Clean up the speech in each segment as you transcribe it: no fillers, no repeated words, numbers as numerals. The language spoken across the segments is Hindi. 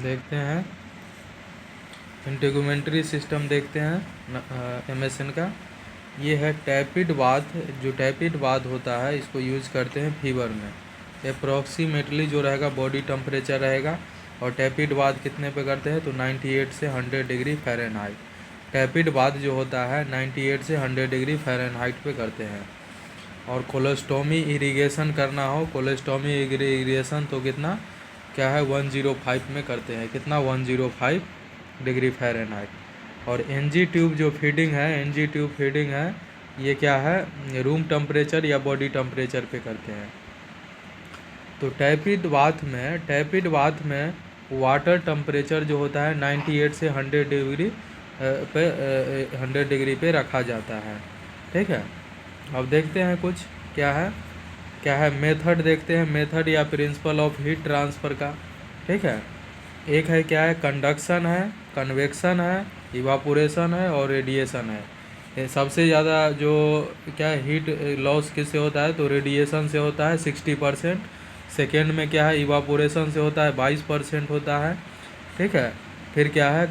देखते हैं इंटीग्यूमेंट्री सिस्टम देखते हैं एमएसएन का। ये है टैपिड बाथ। जो टैपिड बाथ होता है इसको यूज़ करते हैं फीवर में। अप्रॉक्सीमेटली जो रहेगा बॉडी टेम्परेचर रहेगा। और टैपिड बाथ कितने पे करते हैं तो 98 से 100 डिग्री फ़ारेनहाइट। टैपिड बाथ जो होता है 98 से 100 डिग्री फ़ारेनहाइट पे करते हैं। और कोलोस्टोमी इरिगेशन करना हो, कोलोस्टोमी इरिगेशन तो कितना क्या है 105 में करते हैं। कितना 105 डिग्री फ़ारेनहाइट। और एनजी ट्यूब जो फीडिंग है, एनजी ट्यूब फीडिंग है, ये क्या है रूम टेम्परेचर या बॉडी टेम्परेचर पे करते हैं। तो टैपिड बाथ में वाटर टेम्परेचर जो होता है 98 से 100 डिग्री पे 100 डिग्री पे रखा जाता है। ठीक है, अब देखते हैं कुछ क्या है मेथड देखते हैं, मेथड या प्रिंसिपल ऑफ हीट ट्रांसफ़र का। ठीक है, एक है क्या है कंडक्शन है, कन्वेक्शन है, इवापोरेशन है और रेडिएशन है। ये सबसे ज़्यादा जो क्या है हीट लॉस किससे होता है तो रेडिएशन से होता है 60%। सेकेंड में क्या है इवापोरेशन से होता है 22% होता है। ठीक है, फिर क्या है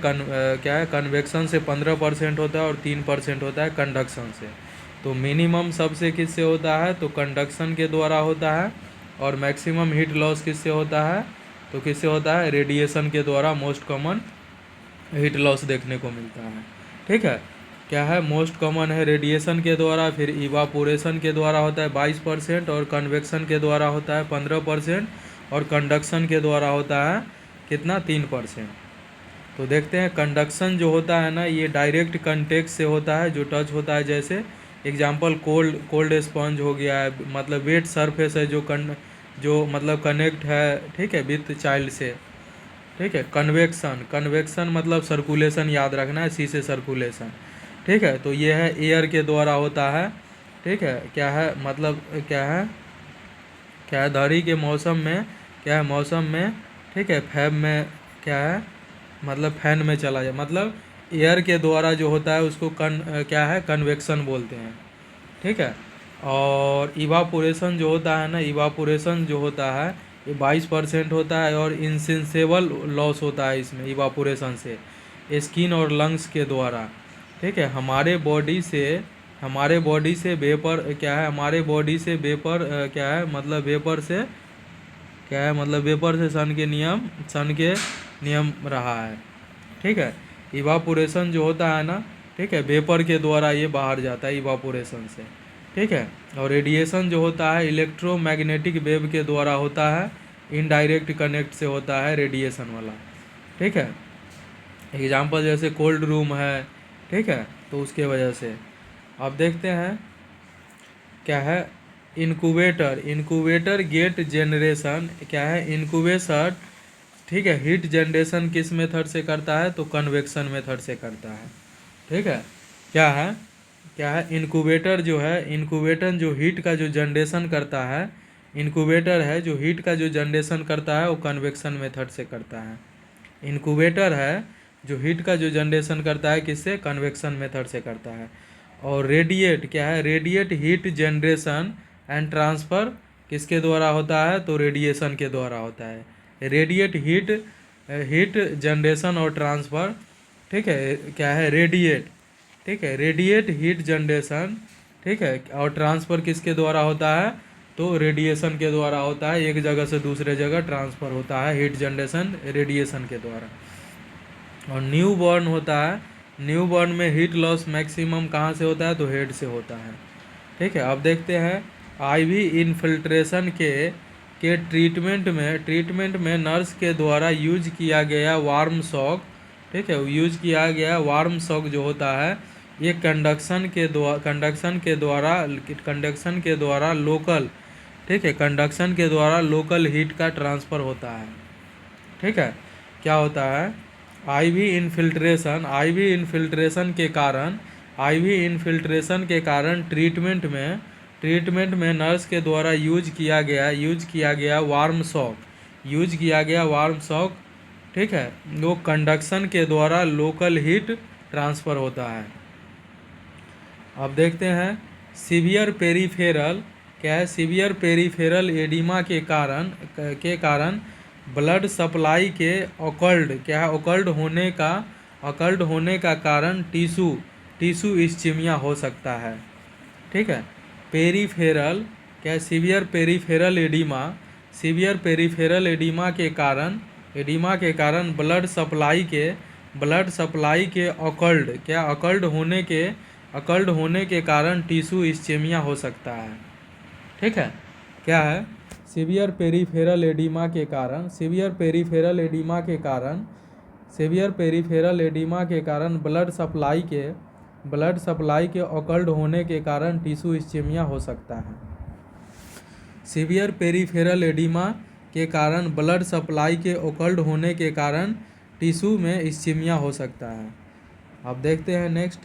कन्वेक्शन से 15% होता है और 3% होता है कंडक्शन से। तो मिनिमम सबसे किससे होता है तो कंडक्शन के द्वारा होता है। और मैक्सिमम हीट लॉस किससे होता है तो किससे होता है रेडिएशन के द्वारा मोस्ट कॉमन हीट लॉस देखने को मिलता है। ठीक है, क्या है मोस्ट कॉमन है रेडिएशन के द्वारा, फिर इवापोरेशन के द्वारा होता है 22% और कन्वेक्शन के द्वारा होता है 15% और कंडक्शन के द्वारा होता है कितना 3%। तो देखते हैं कंडक्शन जो होता है ना ये डायरेक्ट कंटेक्ट से होता है, जो टच होता है। जैसे एग्जांपल कोल्ड स्पंज हो गया है, मतलब वेट सरफेस है जो मतलब कनेक्ट है, ठीक है, विथ चाइल्ड से। ठीक है, कन्वेक्शन मतलब सर्कुलेशन याद रखना है, सी से सर्कुलेशन। ठीक है, तो ये है एयर के द्वारा होता है। ठीक है, क्या है मतलब क्या है धरी के मौसम में क्या है मौसम में ठीक है फैब में क्या है मतलब फैन में चला जाए, मतलब एयर के द्वारा जो होता है उसको क्या है कन्वेक्शन बोलते हैं। ठीक है, और इवापोरेशन जो होता है ना, इवापोरेशन जो होता है ये 22% होता है और इनसेंसेबल लॉस होता है इसमें इवापोरेशन से स्किन और लंग्स के द्वारा। ठीक है, हमारे बॉडी से वेपर क्या है हमारे बॉडी से वेपर क्या है मतलब वेपर से सन के नियम रहा है। ठीक है, इवापोरेशन जो होता है ना, ठीक है, वेपर के द्वारा ये बाहर जाता है इवापोरेशन से। ठीक है, और रेडिएशन जो होता है इलेक्ट्रोमैग्नेटिक वेव के द्वारा होता है, इनडायरेक्ट कनेक्ट से होता है रेडिएशन वाला। ठीक है, एग्जांपल जैसे कोल्ड रूम है, ठीक है, तो उसके वजह से। अब देखते हैं क्या है इनक्यूबेटर गेट जनरेशन क्या है इनक्यूबेशन। ठीक है, हीट जनरेशन किस मेथड से करता है तो कन्वेक्शन मेथड से करता है। ठीक है, क्या है इनक्यूबेटर जो हीट का जो जनरेशन करता है, इनक्यूबेटर है जो हीट का जो जनरेशन करता है वो कन्वेक्शन मेथड से करता है। इनक्यूबेटर है जो हीट का जो जनरेशन करता है किससे कन्वेक्शन मेथड से करता है। और radiate heat generation and transfer किसके द्वारा होता है तो रेडिएशन के द्वारा होता है। रेडिएट हीट जनरेशन और ट्रांसफ़र। ठीक है, क्या है रेडिएट ठीक है रेडिएट हीट जनरेशन। ठीक है, और ट्रांसफ़र किसके द्वारा होता है तो रेडिएशन के द्वारा होता है, एक जगह से दूसरे जगह ट्रांसफ़र होता है हीट जनरेशन रेडिएशन के द्वारा। और न्यू बॉर्न होता है, न्यू बॉर्न में हीट लॉस मैक्सिमम कहाँ से होता है तो हेड से होता है। ठीक है, अब देखते हैं आईवी इन्फिल्ट्रेशन के ट्रीटमेंट में नर्स के द्वारा यूज किया गया वार्म शॉक। ठीक है, यूज किया गया वार्म शॉक जो होता है ये कंडक्शन के द्वारा लोकल। ठीक है, कंडक्शन के द्वारा लोकल हीट का ट्रांसफ़र होता है। ठीक है, क्या होता है आईवी इन्फिल्ट्रेशन के कारण ट्रीटमेंट में नर्स के द्वारा यूज किया गया वार्म शॉक। ठीक है, वो कंडक्शन के द्वारा लोकल हीट ट्रांसफ़र होता है। अब देखते हैं सीवियर पेरीफेरल एडिमा के कारण ब्लड सप्लाई के ऑकल्ड क्या है, ऑकल्ड होने का कारण टिश्यू इस्चीमिया हो सकता है। ठीक है। पेरीफेरल क्या है, सीवियर पेरीफेरल एडिमा के कारण ब्लड सप्लाई के ऑकल्ड होने के कारण टिश्यू इस्चीमिया हो सकता है। ठीक है। क्या है, सीवियर पेरीफेरल एडिमा के कारण ब्लड सप्लाई के ऑकल्ड होने के कारण टिश्यू इस्चीमिया हो सकता है। सीवियर पेरीफेरल एडिमा के कारण ब्लड सप्लाई के ऑकल्ड होने के कारण टिश्यू में इस्चीमिया हो सकता है। अब देखते हैं नेक्स्ट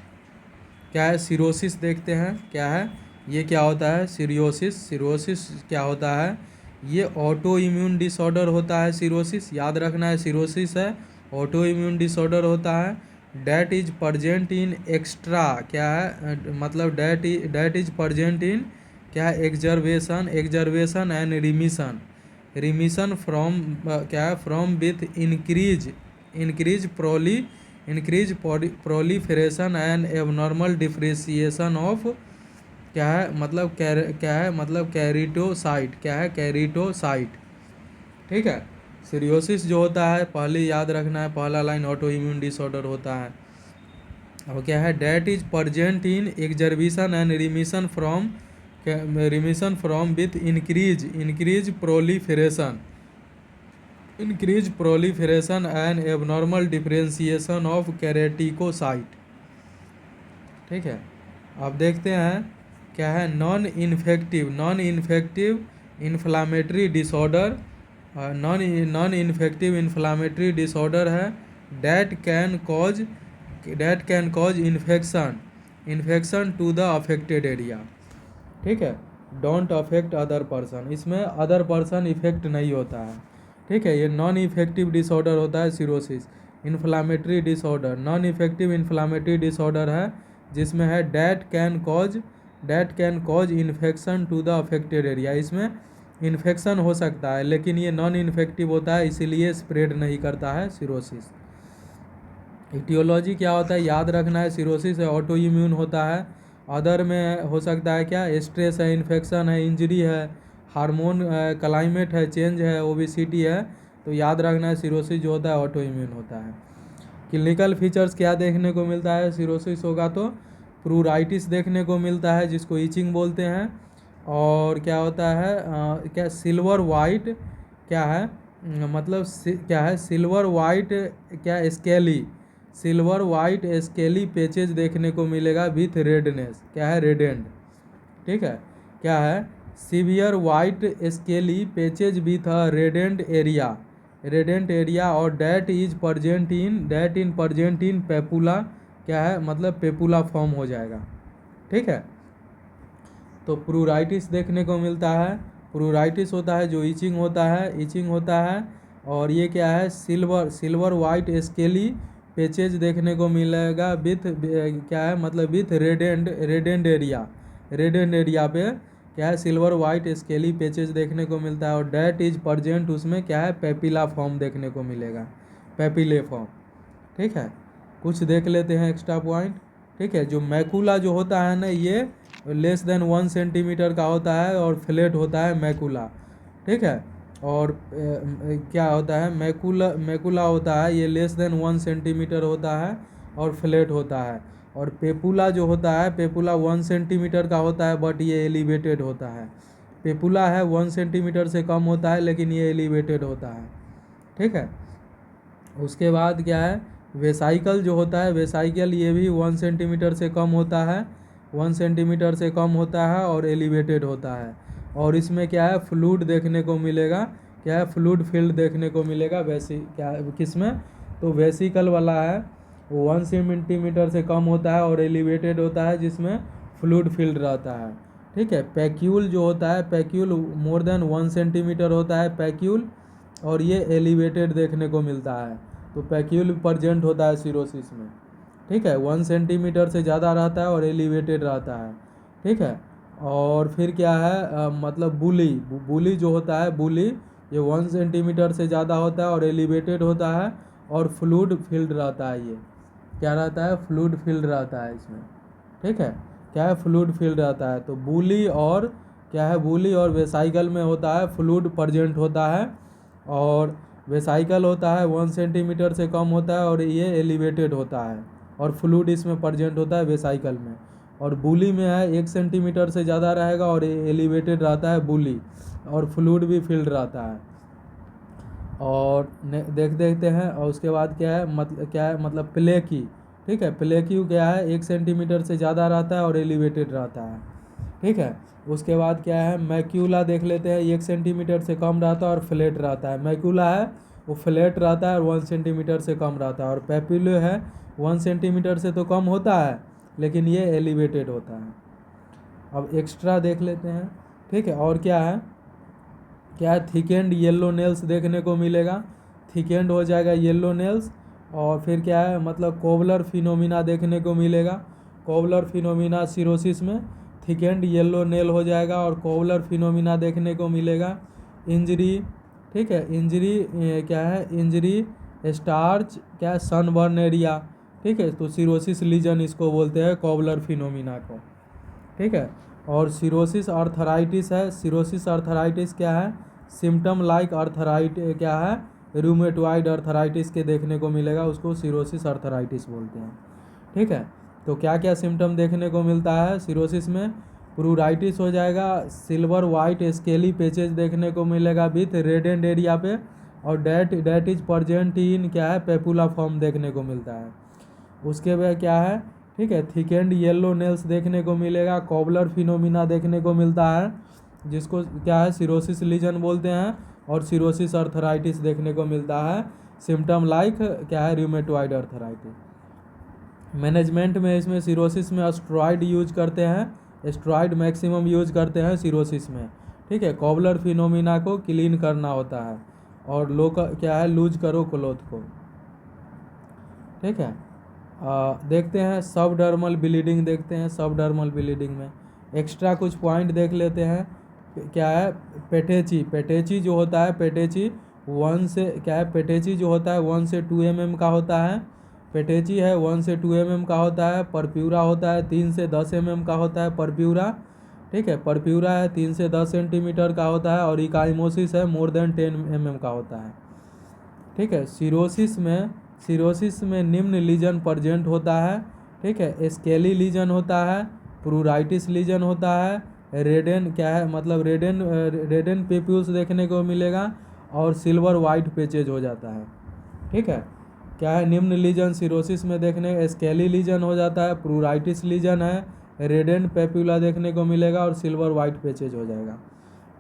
क्या है, सिरोसिस देखते हैं क्या है, ये क्या होता है, सिरोसिस क्या होता है, ये ऑटो इम्यून डिसऑर्डर होता है। सिरोसिस याद रखना है, सिरोसिस है ऑटो इम्यून डिसऑर्डर होता है। That is present in extra क्या है, मतलब डैट इज प्रजेंट इन क्या है, एग्जर्वेशन एंड रिमिशन फ्रॉम क्या है, from with increase proliferation and abnormal differentiation of क्या है, मतलब कैरिटोसाइट। ठीक है। सीरियोसिस जो होता है, पहले याद रखना है, पहला लाइन ऑटो इम्यून डिसऑर्डर होता है। अब क्या है, that is present in exacerbation and remission from with increase proliferation and abnormal differentiation of keratinocyte. ठीक है। अब देखते हैं क्या है, नॉन इन्फेक्टिव इन्फ्लामेटरी डिसऑर्डर है that can cause infection to the affected area. ठीक है। डोंट अफेक्ट अदर पर्सन, इसमें अदर पर्सन इफेक्ट नहीं होता है। ठीक है। ये नॉन इफेक्टिव डिसऑर्डर होता है cirrhosis. Inflammatory disorder non effective inflammatory disorder है जिसमें है that can cause infection to the affected area. इसमें इन्फेक्शन हो सकता है लेकिन ये नॉन इन्फेक्टिव होता है, इसीलिए स्प्रेड नहीं करता है सिरोसिस। इटियोलॉजी क्या होता है, याद रखना है, सिरोसिस है ऑटो इम्यून होता है। अदर में हो सकता है क्या, स्ट्रेस है, इन्फेक्शन है, इंजरी है, हार्मोन क्लाइमेट है, चेंज है, ओबेसिटी है। तो याद रखना है सिरोसिस जो होता है ऑटो इम्यून होता है। क्लिनिकल फीचर्स क्या देखने को मिलता है, सिरोसिस होगा तो प्रूराइटिस देखने को मिलता है जिसको ईचिंग बोलते हैं। और क्या होता है क्या सिल्वर वाइट क्या है, मतलब क्या है सिल्वर वाइट क्या स्केली पैचेज देखने को मिलेगा विथ रेडनेस क्या है, रेडेंड। ठीक है। क्या है, severe white scaly patches with a reddened area और that in present in papular क्या है, मतलब पेपुला फॉर्म हो जाएगा। ठीक है। तो प्रूराइटिस देखने को मिलता है, प्रूराइटिस होता है जो ईचिंग होता है। और ये क्या है, सिल्वर वाइट स्केली पैचेज देखने को मिलेगा विथ क्या है, मतलब विथ रेडेंड एरिया पे क्या है, सिल्वर वाइट स्केली पैचेज देखने को मिलता है। और डैट इज प्रजेंट उसमें क्या है, पेपिला फॉर्म देखने को मिलेगा, पेपिले फॉर्म। ठीक है। कुछ देख लेते हैं एक्स्ट्रा पॉइंट। ठीक है। जो मैकुला जो होता है ना, ये लेस देन 1 सेंटीमीटर का होता है और फ्लैट होता है मैकुला। ठीक है। और क्या होता है, मैकुला होता है, ये लेस देन 1 सेंटीमीटर होता है और फ्लैट होता है। और पेपुला जो होता है, पेपुला 1 सेंटीमीटर का होता है बट ये एलिवेटेड होता है। पेपुला है 1 सेंटीमीटर से कम होता है लेकिन ये एलिवेटेड होता है। ठीक है। उसके बाद क्या है, वेसाइकल जो होता है, वेसाइकल ये भी 1 सेंटीमीटर से कम होता है, 1 सेंटीमीटर से कम होता है और एलिवेटेड होता है। और इसमें क्या है, फ्लूइड देखने को मिलेगा, क्या है, फ्लूइड फील्ड देखने को मिलेगा किसमें, तो वेसिकल वाला है, 1 सेंटीमीटर से कम होता है और एलिवेटेड होता है जिसमें फ्लूइड फील्ड रहता है। ठीक है। पैक्यूल जो होता है, पैक्यूल मोर देन 1 सेंटीमीटर होता है पैक्यूल, और ये एलिवेटेड देखने को मिलता है। तो पैक्यूल प्रेजेंट होता है सिरोसिस में। ठीक है। 1 सेंटीमीटर से ज़्यादा रहता है और एलिवेटेड रहता है। ठीक है। और फिर क्या है मतलब बुली जो होता है, बुली ये 1 सेंटीमीटर से ज़्यादा होता है और एलिवेटेड होता है और फ्लूइड फिल्ड रहता है। ये क्या रहता है? फ्लूइड फिल्ड रहता है इसमें, ठीक है। क्या है? फ्लूइड फिल्ड रहता है। तो बुली और क्या है? बुली और वेसाइकल में होता है फ्लूइड प्रेजेंट होता है, और वेसाइकल होता है 1 सेंटीमीटर से कम होता है और ये एलिवेटेड होता है, और फ्लूइड इसमें प्रेजेंट होता है वेसाइकल में। और बुली में है 1 सेंटीमीटर से ज़्यादा रहेगा और एलिवेटेड रहता है बुली, और फ्लूइड भी फिल्ड रहता है। और देखते हैं। और उसके बाद क्या है? मतलब प्लेकी, ठीक है। प्लेकी क्या है? 1 सेंटीमीटर से ज़्यादा रहता है और एलिवेटेड रहता है, ठीक है। उसके बाद क्या है? मैक्यूला देख लेते हैं। 1 सेंटीमीटर से कम रहता है और फ्लैट रहता है। मैक्यूला है वो फ्लैट रहता है और 1 सेंटीमीटर से कम रहता है। और पेपिलो है 1 सेंटीमीटर से तो कम होता है, लेकिन ये एलिवेटेड होता है। अब एक्स्ट्रा देख लेते हैं, ठीक है। और क्या है? थिकेंड येलो नेल्स देखने को मिलेगा, थिकेंड हो जाएगा येलो नेल्स। और फिर क्या है? मतलब कोबलर फिनोमिना देखने को मिलेगा। कोबलर फिनोमिना सिरोसिस में थिकेंड येलो नेल हो जाएगा और कोबलर फिनोमिना देखने को मिलेगा। इंजरी, ठीक है। इंजरी क्या है? इंजरी स्टार्च क्या है? सनबर्न एरिया, ठीक है। तो सिरोसिस लीजन इसको बोलते हैं कोबलर फिनोमिना को, ठीक है। और सिरोसिस आर्थराइटिस है। सिरोसिस आर्थराइटिस क्या है? सिम्टम लाइक आर्थराइट क्या है? रूमेटॉइड आर्थराइटिस के देखने को मिलेगा, उसको सिरोसिस आर्थराइटिस बोलते हैं, ठीक है। तो क्या क्या सिम्टम देखने को मिलता है सिरोसिस में? प्रूराइटिस हो जाएगा, सिल्वर वाइट स्केली पेचेज देखने को मिलेगा विथ रेड एंड एरिया पे, और डेट इज प्रजेंट इन क्या है? पेपुला फॉर्म देखने को मिलता है। उसके बाद क्या है? ठीक है, थिकेंड येलो नेल्स देखने को मिलेगा, कॉबलर फिनोमिना देखने को मिलता है, जिसको क्या है? सिरोसिस लीजन बोलते हैं, और सिरोसिस आर्थराइटिस देखने को मिलता है। सिम्टम लाइक क्या है? Rheumatoid arthritis. मैनेजमेंट में इसमें सिरोसिस में स्टेरॉइड यूज करते हैं, स्टेरॉइड मैक्सिमम यूज करते हैं सिरोसिस में, ठीक है। कॉबलर फिनोमिना को क्लीन करना होता है, और क्या है? लूज करो क्लोथ को, ठीक है। देखते हैं सबडर्मल ब्लीडिंग, देखते हैं सबडर्मल ब्लीडिंग में एक्स्ट्रा कुछ पॉइंट देख लेते हैं। क्या है? पेटेची जो होता है, पेटेची 1 से क्या है? पेटेची जो होता है 1 से 2 mm का होता है। पेटेची है 1 से 2 mm का होता है। परप्यूरा होता है 3 से 10 mm का होता है परप्यूरा, ठीक है। परप्यूरा है 3 से 10 सेंटीमीटर का होता है, और इकाइमोसिस है मोर देन 10 mm का होता है, ठीक है। सिरोसिस में निम्न लीजन प्रेजेंट होता है, ठीक है। स्केली लीजन होता है, प्रूराइटिस लीजन होता है, रेडन क्या है? मतलब रेडन पेप्यूल्स देखने को मिलेगा, और सिल्वर वाइट पेचेज हो जाता है, ठीक है। क्या है? निम्न लीजन सिरोसिस में देखने स्केली लीजन हो जाता है, प्रूराइटिस लीजन है, रेडन पेप्यूला देखने को मिलेगा, और सिल्वर वाइट पेचेज हो जाएगा,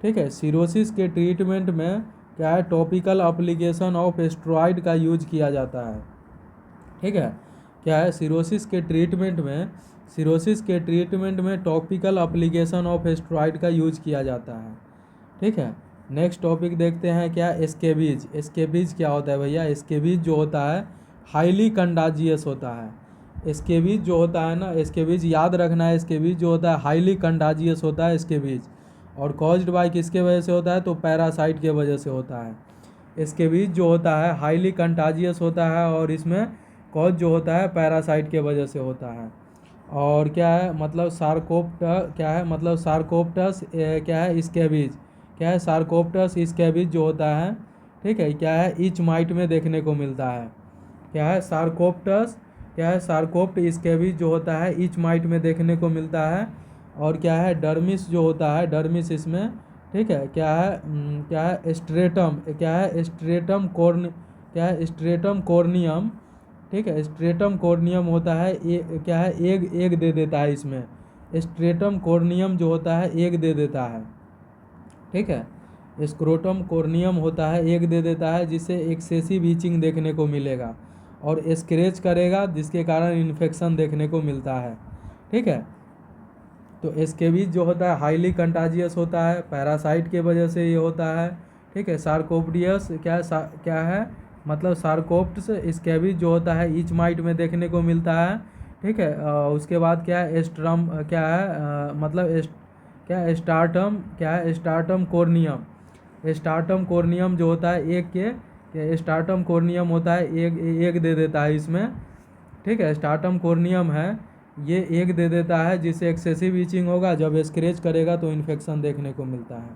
ठीक है। सिरोसिस के ट्रीटमेंट में क्या है? टॉपिकल एप्लीकेशन ऑफ स्टेरॉइड का यूज किया जाता है, ठीक है। क्या है? सिरोसिस के ट्रीटमेंट में टॉपिकल एप्लीकेशन ऑफ स्टेरॉइड का यूज किया जाता है, ठीक है। नेक्स्ट टॉपिक देखते हैं। क्या? स्केबीज क्या होता है भैया? स्केबीज जो होता है हाईली कंटाजियस होता है। स्केबीज जो होता है ना, स्केबीज याद रखना है, स्केबीज जो होता है हाईली कंटाजियस होता है स्केबीज, और कॉज्ड बाय किसके वजह से होता है? तो पैरासाइट के वजह से होता है। स्केबीज जो होता है हाईली कंटाजियस होता है, और इसमें कॉज जो होता है पैरासाइट के वजह से होता है। और क्या है? मतलब क्या है? मतलब सार्कोप्टस क्या है? स्केबीज क्या है? सार्कोप्टस स्केबीज जो होता है, ठीक है। क्या है? ईच माइट में देखने को मिलता है। क्या है? सार्कोप्टस क्या है? सार्कोप्ट स्केबीज जो होता है ईच माइट में देखने को मिलता है। और क्या है? डर्मिस जो होता है, डर्मिस इसमें, ठीक है। क्या है? क्या है? स्ट्रेटम क्या है? स्ट्रेटम कॉर्नियम, ठीक है। स्ट्रेटम कॉर्नियम होता है, क्या है? एग दे देता है इसमें। स्ट्रेटम कॉर्नियम जो होता है एग दे देता है, ठीक है। स्क्रोटम कॉर्नियम होता है एग दे देता है, जिससे एक्सेसिव ईचिंग देखने को मिलेगा, और स्क्रैच करेगा, जिसके कारण इन्फेक्शन देखने को मिलता है, ठीक है। तो स्केबीज जो होता है हाईली कंटाजियस होता है, पैरासाइट के वजह से ये होता है, ठीक है। सार्कोप्टियस क्या है? मतलब सार्कोप्ट्स स्केबीज जो होता है ईच माइट में देखने को मिलता है, ठीक है। उसके बाद क्या है? एस्ट्रम क्या है? मतलब क्या है? स्टार्टम क्या है? स्टार्टम कॉर्नियम, स्टार्टम कॉर्नियम जो होता है एक के स्टार्टम कॉर्नियम होता है एक दे देता है इसमें, ठीक है। स्टार्टम कॉर्नियम है ये एक दे देता है, जिससे एक्सेसिव ईचिंग होगा, जब स्क्रैच करेगा तो इन्फेक्शन देखने को मिलता है,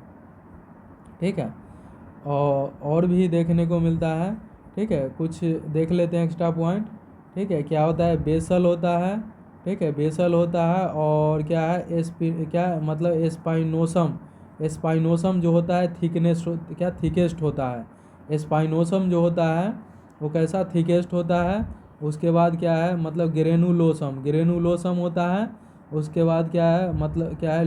ठीक है। और भी देखने को मिलता है, ठीक है। कुछ देख लेते हैं एक्स्ट्रा पॉइंट, ठीक है। क्या होता है, बेसल होता है, ठीक है, बेसल होता है। और क्या है, क्या मतलब स्पाइनोसम जो होता है थिकनेस, क्या थिकेस्ट होता है। स्पाइनोसम जो होता है वो कैसा थिकेस्ट होता है। उसके बाद क्या है, मतलब ग्रेनुलोसम होता है। उसके बाद क्या है, मतलब क्या है,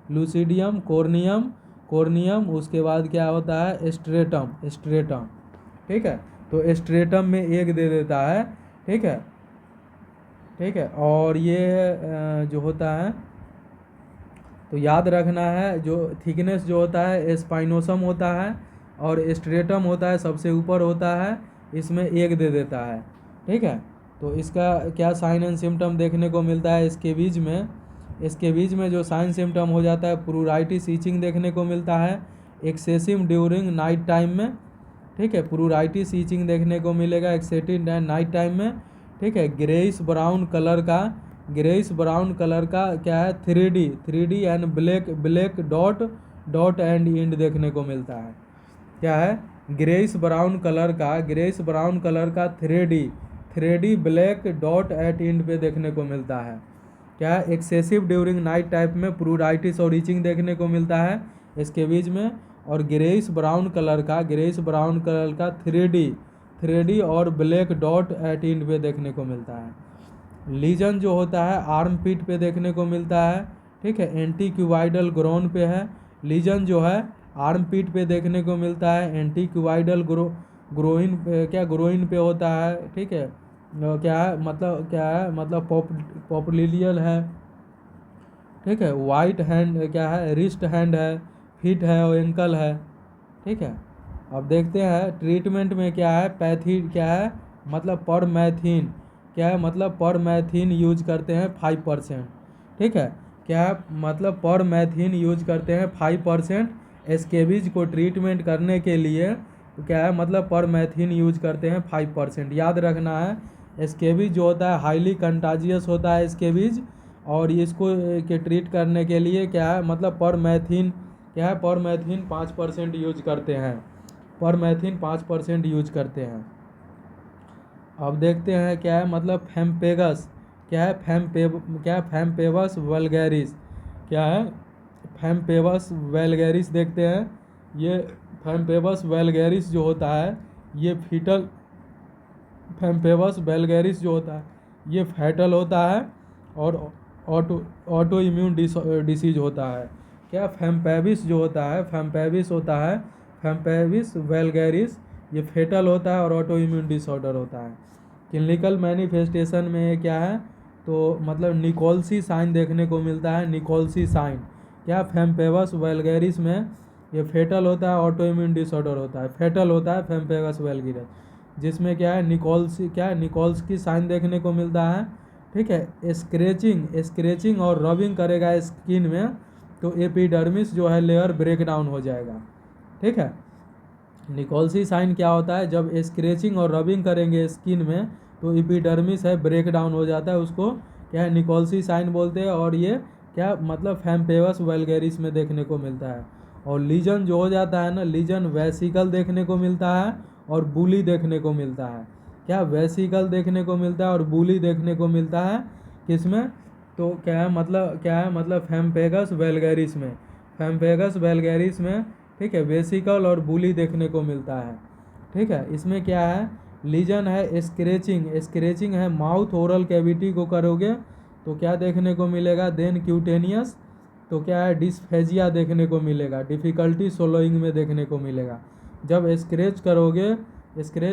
लूसीडियम कॉर्नियम। उसके बाद क्या होता है, स्ट्रेटम, ठीक है। तो स्ट्रेटम में एक दे देता है, ठीक है, ठीक है। और ये जो होता है, तो याद रखना है, जो थिकनेस जो होता है स्पाइनोसम होता है और स्ट्रेटम होता है सबसे ऊपर होता है, इसमें एक दे देता है, ठीक है। तो इसका क्या साइन एंड सिम्टम देखने को मिलता है, इसके बीच में जो साइन सिम्टम हो जाता है, प्रूराइटिस ईचिंग देखने को मिलता है एक्सेसिव ड्यूरिंग नाइट टाइम में, ठीक है। प्रूराइटिस ईचिंग देखने को मिलेगा एक्सेसिव नाइट टाइम में, ठीक है। ग्रेइश ब्राउन कलर का क्या है, 3D and black dot and end देखने को मिलता है। क्या है, ग्रेइश ब्राउन कलर का 3D black dot eight end पे देखने को मिलता है। क्या है, एक्सेसिव ड्यूरिंग नाइट टाइप में प्रूराइटिस और ईचिंग देखने को मिलता है इसके बीच में। और ग्रेइश ब्राउन कलर का 3D और ब्लैक डॉट एट इंड पे देखने को मिलता है। लीजन जो होता है आर्म पिट पे देखने को मिलता है, ठीक है। एंटी क्यूबाइडल ग्रोन पे है लीजन जो है, आर्म पिट पे देखने को मिलता है। एंटी क्यूबाइडल ग्रोइन पे होता है, ठीक है। क्या है, मतलब पॉपुलियल है, ठीक है। वाइट हैंड क्या है, रिस्ट हैंड है, फीट है और एंकल है, ठीक है। अब देखते हैं ट्रीटमेंट में क्या है, क्या है, मतलब पर मैथीन यूज करते हैं 5%, ठीक है। क्या है, मतलब पर मैथीन यूज करते हैं 5% स्केबीज को ट्रीटमेंट करने के लिए। क्या है, मतलब पर मैथीन यूज करते हैं 5%। याद रखना है, स्केबीज जो होता है हाईली कंटाजियस होता है स्केबीज, और इसको के ट्रीट करने के लिए क्या है, मतलब पर मैथीन 5% यूज करते हैं, परमेथिन 5% यूज करते हैं। अब देखते हैं क्या है, मतलब फैम्पेगस क्या है, फैम्पेवस वल्गैरिस क्या है, फैम्पेवस वल्गैरिस देखते हैं। ये फैम्पेवस वल्गैरिस जो होता है ये फीटल फैम्पेवस वल्गैरिस जो होता है ये फैटल होता है और ऑटो इम्यून डिसीज होता है। क्या फैम्पेविस जो होता है, फैम्पेविस वल्गैरिस ये फेटल होता है और ऑटो इम्यून डिसऑर्डर होता है। क्लिनिकल मैनिफेस्टेशन में क्या है, तो मतलब निकोल्सी साइन देखने को मिलता है। निकोल्सी साइन क्या, फैम्पेवस वल्गैरिस में ये फेटल होता है, ऑटो इम्यून डिसऑर्डर होता है, फेटल होता है फैम्पेवस वल्गैरिस, जिसमें क्या है, निकोल्स की साइन देखने को मिलता है, ठीक है। स्क्रेचिंग और रबिंग करेगा स्किन में तो एपिडर्मिस जो है लेयर ब्रेक डाउन हो जाएगा, ठीक है। निकोल्सी साइन क्या होता है, जब स्क्रेचिंग और रबिंग करेंगे स्किन में तो एपिडर्मिस है ब्रेक डाउन हो जाता है, उसको क्या है, निकोल्सी साइन बोलते हैं। और ये क्या, मतलब फैम्पेवस वल्गैरिस में देखने को मिलता है। और लीजन जो हो जाता है ना, लीजन वेसिकल देखने को मिलता है और बुली देखने को मिलता है। क्या, वेसिकल देखने को मिलता है और बुली देखने को मिलता है किसमें, तो क्या है, मतलब फैम्पेगस वल्गैरिस में, ठीक है, वेसिकल और बुली देखने को मिलता है, ठीक है। इसमें क्या है, लीजन है स्क्रेचिंग है, माउथ ओरल कैविटी को करोगे तो क्या देखने को मिलेगा, देन क्यूटेनियस तो क्या है, डिस्फेजिया देखने को मिलेगा, डिफ़िकल्टी सोलोइंग में देखने को मिलेगा। जब स्क्रैच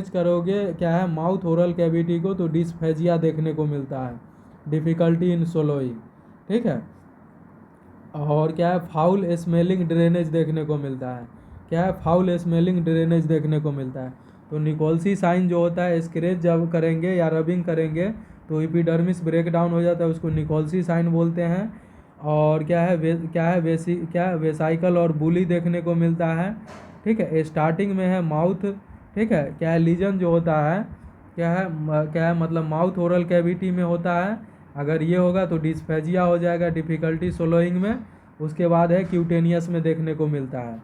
करोगे क्या है, माउथ ओरल कैविटी को तो डिस्फेजिया देखने को मिलता है, डिफ़िकल्टी इन सोलोइंग, ठीक है। और क्या है, फाउल स्मेलिंग ड्रेनेज देखने को मिलता है। क्या है, फाउल स्मेलिंग ड्रेनेज देखने को मिलता है। तो निकोल्सी साइन जो होता है, स्क्रैच जब करेंगे या रबिंग करेंगे तो एपिडर्मिस ब्रेक डाउन हो जाता है, उसको निकोल्सी साइन बोलते हैं। और क्या है वेसाइकल और बुली देखने को मिलता है। ठीक है, स्टार्टिंग में है माउथ। ठीक है, क्या है लीजन जो होता है क्या है मतलब माउथ ओरल कैविटी में होता है। अगर ये होगा तो डिस्फेजिया हो जाएगा, डिफ़िकल्टी सोलोइंग में। उसके बाद है क्यूटेनियस में देखने को मिलता है,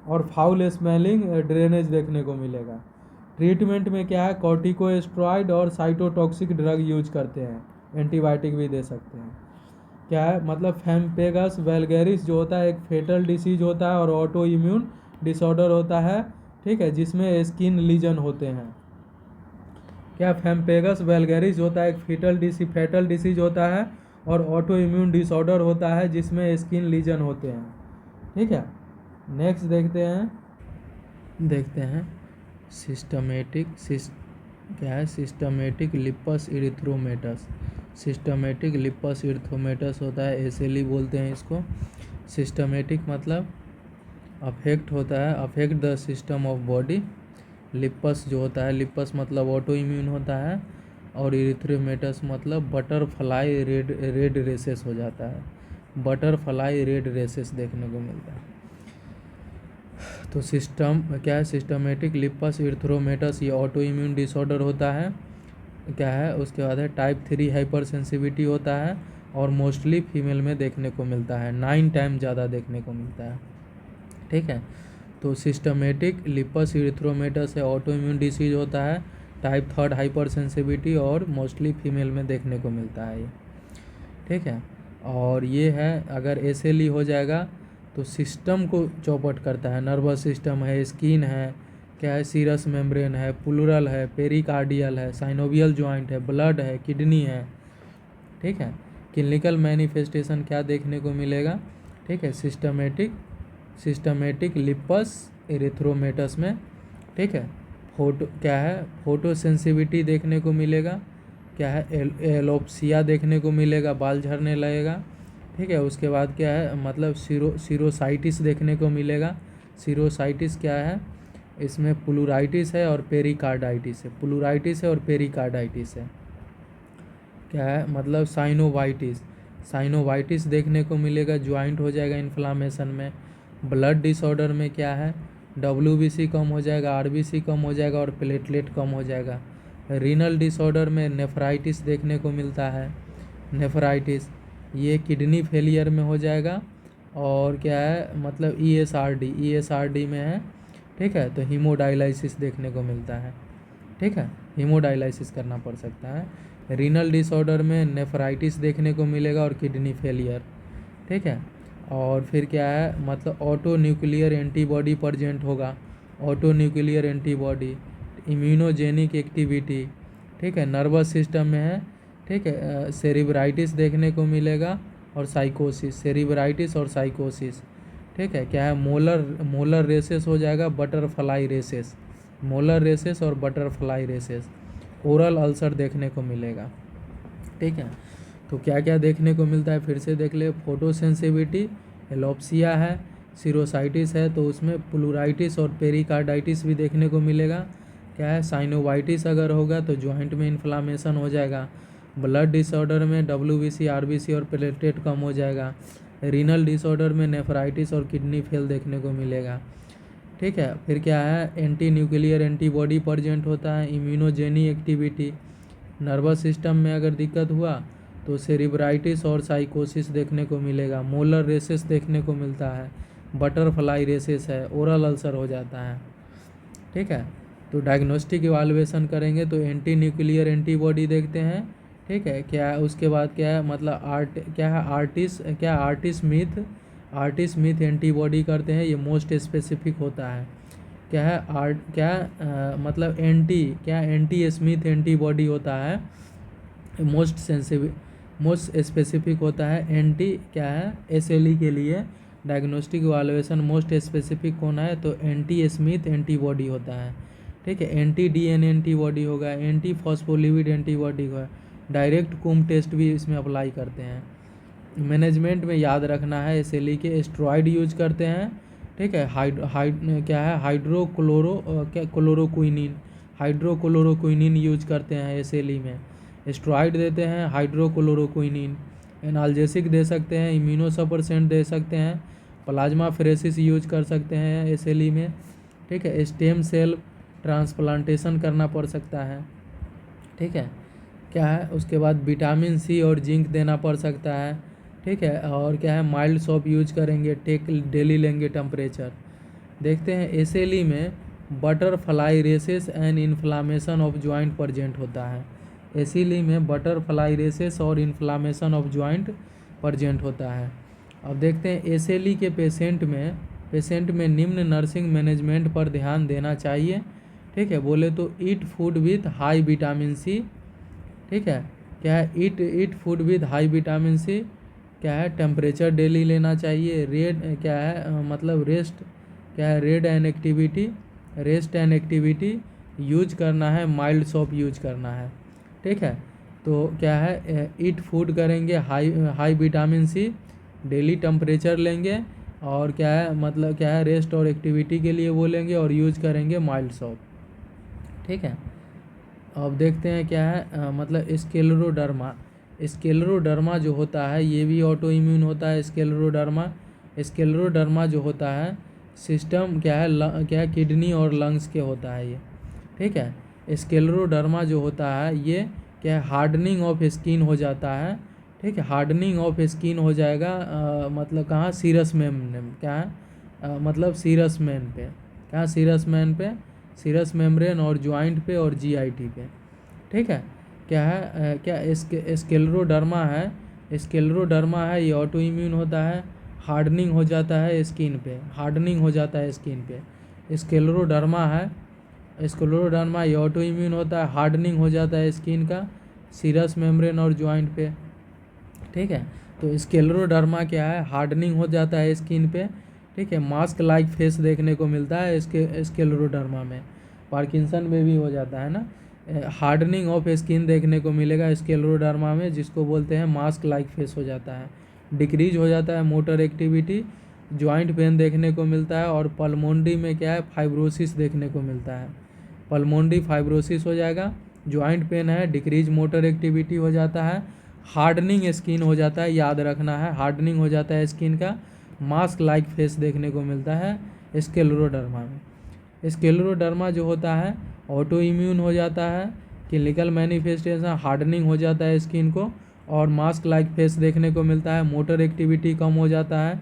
और फाउल स्मेलिंग ड्रेनेज देखने को मिलेगा। ट्रीटमेंट में क्या है कॉर्टिकोस्टेरॉइड और साइटोटॉक्सिक ड्रग यूज करते हैं, एंटीबायोटिक भी दे सकते हैं। क्या है मतलब फेम्पेगस वैल्गेरिस जो होता है एक फेटल डिसीज होता है और ऑटो इम्यून डिसऑर्डर होता है। ठीक है, जिसमें स्किन लीजन होते हैं। क्या फेम्पेगस वैल्गेरिस होता है एक फेटल डिसीज होता है और ऑटो इम्यून डिसऑर्डर होता है जिसमें स्किन लीजन होते हैं। ठीक है, नेक्स्ट देखते हैं सिस्टमेटिक लिपस इरिथ्रोमेटस। सिस्टमेटिक लिपस इरिथ्रोमेटस होता है, एसेली बोलते हैं इसको। सिस्टमेटिक मतलब अफेक्ट होता है, affect the system of body. Lips जो होता है, लिपस मतलब ऑटो इम्यून होता है, और इरिथ्रोमेटस मतलब बटरफ्लाई रेड रेसेस हो जाता है। बटरफ्लाई रेड रेसेस देखने को मिलता है। तो सिस्टमेटिक लिपस इरिथ्रोमेटस ये ऑटो इम्यून डिसऑर्डर होता है। उसके बाद है टाइप 3 हाइपर सेंसिटिविटी होता है, और मोस्टली फीमेल में देखने को मिलता है, 9 टाइम ज़्यादा देखने को मिलता है। ठीक है, तो सिस्टमेटिक लिपस इरिथ्रोमेटस है, ऑटो इम्यून डिसीज होता है, टाइप 3 हाइपर सेंसिटिविटी, और मोस्टली फीमेल में देखने को मिलता है ये। ठीक है, और ये है अगर एसएलई हो जाएगा तो सिस्टम को चौपट करता है। नर्वस सिस्टम है, स्किन है, क्या है सीरस मेम्ब्रेन है, प्लूरल है, पेरिकार्डियल है, साइनोवियल जॉइंट है, ब्लड है, किडनी है। ठीक है, क्लिनिकल मैनिफेस्टेशन क्या देखने को मिलेगा। ठीक है, सिस्टमेटिक लिपस इरिथ्रोमेटस में। ठीक है, फोटो सेंसिटिविटी देखने को मिलेगा। क्या है एलोप्सिया देखने को मिलेगा, बाल झड़ने लगेगा। ठीक है, उसके बाद क्या है मतलब सीरोसाइटिस देखने को मिलेगा। सीरोसाइटिस क्या है, इसमें प्लूराइटिस है और पेरिकार्डाइटिस है। प्लूराइटिस है और पेरिकार्डाइटिस है। क्या है मतलब साइनोवाइटिस देखने को मिलेगा, ज्वाइंट हो जाएगा इन्फ्लामेशन में। ब्लड डिसऑर्डर में क्या है WBC कम हो जाएगा, RBC कम हो जाएगा, और प्लेटलेट कम हो जाएगा। रीनल डिसऑर्डर में नेफ्राइटिस देखने को मिलता है। नेफ्राइटिस ये किडनी फेलियर में हो जाएगा, और क्या है मतलब ESRD में है। ठीक है, तो हीमोडायलिसिस देखने को मिलता है। ठीक है, हीमोडायलिसिस करना पड़ सकता है। रीनल डिसऑर्डर में नेफ्राइटिस देखने को मिलेगा और किडनी फेलियर। ठीक है, और फिर क्या है मतलब ऑटो न्यूक्लियर एंटीबॉडी प्रेजेंट होगा। Auto nuclear antibody, immunogenic activity. ठीक है, नर्वस सिस्टम में है। ठीक है, सेरिब्राइटिस देखने को मिलेगा, और साइकोसिस, सेरिब्राइटिस और साइकोसिस। ठीक है, क्या है मोलर रेसेस हो जाएगा, बटरफ्लाई रेसेस। मोलर रेसेस और बटरफ्लाई रेसेस। ओरल अल्सर देखने को मिलेगा। ठीक है, तो क्या क्या देखने को मिलता है फिर से देख ले। फोटो सेंसिटिविटी, एलोप्सिया है, सीरोसाइटिस है, तो उसमें प्लूराइटिस और पेरिकार्डाइटिस भी देखने को मिलेगा। क्या है साइनोवाइटिस अगर होगा तो जॉइंट में इन्फ्लामेशन हो जाएगा। ब्लड डिसऑर्डर में WBC, RBC और प्लेटलेट कम हो जाएगा। रीनल डिसऑर्डर में नेफ्राइटिस और किडनी फेल देखने को मिलेगा। ठीक है, फिर क्या है एंटी न्यूक्लियर एंटीबॉडी प्रेजेंट होता है, इम्यूनोजेनिक एक्टिविटी। नर्वस सिस्टम में अगर दिक्कत हुआ तो सेरिब्राइटिस और साइकोसिस देखने को मिलेगा। मोलर रेसेस देखने को मिलता है, बटरफ्लाई रेसेस है, ओरल अल्सर हो जाता है। ठीक है, तो डायग्नोस्टिक इवाल्युएशन करेंगे तो एंटी न्यूक्लियर एंटीबॉडी देखते हैं। ठीक है, क्या है उसके बाद क्या है मतलब आर्टिस स्मिथ एंटीबॉडी करते हैं, ये मोस्ट स्पेसिफिक होता है। क्या है मतलब एंटी स्मिथ एंटीबॉडी होता है, मोस्ट स्पेसिफिक होता है। एंटी क्या है SLE के लिए डायग्नोस्टिक इवाल्युएशन मोस्ट स्पेसिफिक होना है तो एंटी स्मिथ एंटीबॉडी होता है। ठीक है, एंटी DNA एंटीबॉडी होगा, एंटी फॉस्फोलिपिड एंटीबॉडी होगा। डायरेक्ट कूम टेस्ट भी इसमें अप्लाई करते हैं। मैनेजमेंट में याद रखना है SLE के स्टेरॉइड यूज करते हैं। ठीक है, हाइड्रोक्लोरोक्विनीन यूज करते हैं SLE में। स्टेरॉइड देते हैं हाइड्रोक्लोरोक्विनीन, एनाल्जेसिक दे सकते हैं, इम्यूनोसप्रेसेंट दे सकते हैं, प्लाज्मा फेरेसिस यूज कर सकते हैं एसएलई में, ठीक है। स्टेम सेल ट्रांसप्लांटेशन करना पड़ सकता है, ठीक है। क्या है उसके बाद विटामिन सी और जिंक देना पड़ सकता है, ठीक है। और क्या है माइल्ड सोप यूज करेंगे, डेली लेंगे टेम्परेचर। देखते हैं एसएलई में butterfly rashes and inflammation of joint present होता है। एसएलई में बटरफ्लाई रेसेस और इन्फ्लामेशन ऑफ जॉइंट प्रेजेंट होता है। अब देखते हैं एसएलई के पेशेंट में निम्न नर्सिंग मैनेजमेंट पर ध्यान देना चाहिए, ठीक है। बोले तो eat food with high vitamin C, ठीक है। क्या है eat food with high vitamin C, क्या है टेम्परेचर डेली लेना चाहिए, क्या है मतलब रेस्ट एंड एक्टिविटी यूज करना है, माइल्ड सोप यूज करना है, ठीक है। तो क्या है ईट फूड करेंगे high vitamin C, daily temperature लेंगे, और क्या है मतलब क्या है रेस्ट और एक्टिविटी के लिए बोलेंगे, और यूज करेंगे माइल्ड सोप, ठीक है। अब देखते हैं क्या है मतलब स्क्लेरोडर्मा जो होता है ये भी ऑटो इम्यून होता है। स्क्लेरोडर्मा जो होता है सिस्टम क्या है किडनी और लंग्स के होता है ये, ठीक है। स्क्लेरोडर्मा जो होता है ये क्या है हार्डनिंग ऑफ स्किन हो जाता है, ठीक है। हार्डनिंग ऑफ स्किन हो जाएगा मतलब कहाँ सीरस मेम्ब्रेन, क्या है मतलब सीरस मेन पे, कहाँ सीरस मेम्ब्रेन और ज्वाइंट पे और जीआईटी पे, ठीक है। क्या है क्या स्क्लेरोडर्मा है ये ऑटो इम्यून होता है, हार्डनिंग हो जाता है स्किन पे, स्क्लेरोडर्मा ये ऑटो इम्यून होता है, हार्डनिंग हो जाता है स्किन का सीरस मेम्ब्रेन और ज्वाइंट पे, ठीक है। तो स्क्लेरोडर्मा क्या है हार्डनिंग हो जाता है स्किन पे, ठीक है। मास्क लाइक फेस देखने को मिलता है इसके स्क्लेरोडर्मा में। पार्किंसन में भी हो जाता है ना, हार्डनिंग ऑफ स्किन देखने को मिलेगा स्क्लेरोडर्मा में, जिसको बोलते हैं मास्क लाइक फेस हो जाता है। डिक्रीज हो जाता है मोटर एक्टिविटी, जॉइंट पेन देखने को मिलता है, और पल्मोनरी में क्या है फाइब्रोसिस देखने को मिलता है। पल्मोनरी फाइब्रोसिस हो जाएगा, जॉइंट पेन है, डिक्रीज मोटर एक्टिविटी हो जाता है, हार्डनिंग स्किन हो जाता है, याद रखना है हार्डनिंग हो जाता है स्किन का, मास्क लाइक फेस देखने को मिलता है स्क्लेरोडर्मा में। स्क्लेरोडर्मा जो होता है ऑटो इम्यून हो जाता है, क्लिनिकल मैनिफेस्टेशन हार्डनिंग हो जाता है स्किन को, और मास्क लाइक फेस देखने को मिलता है, मोटर एक्टिविटी कम हो जाता है,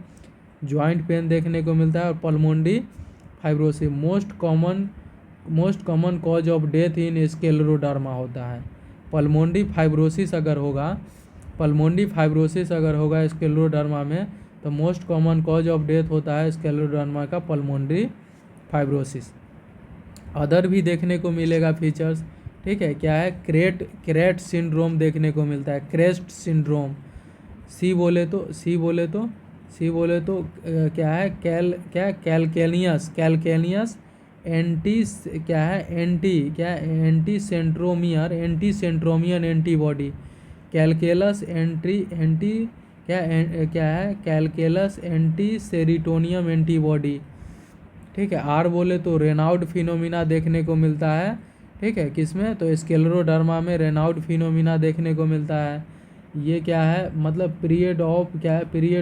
जॉइंट पेन देखने को मिलता है, और pulmonary fibrosis most common cause of death in scleroderma होता है। पल्मोनरी फाइब्रोसिस अगर होगा स्क्लेरोडर्मा में, तो most common cause of death होता है स्क्लेरोडर्मा का पल्मोनरी फाइब्रोसिस। अदर भी देखने को मिलेगा फीचर्स, ठीक है। क्या है क्रेट सिंड्रोम देखने को मिलता है, क्रेस्ट सिंड्रोम। सी बोले तो क्या है calcinosis anti centromere antibody, calculus calculus anti serotonin antibody, ठीक है। आर बोले तो रेनाउड फिनोमिना देखने को मिलता है, ठीक है। किसमें तो स्क्लेरोडर्मा में रेनाउड फिनोमिना देखने को मिलता है। ये क्या है मतलब पीरियड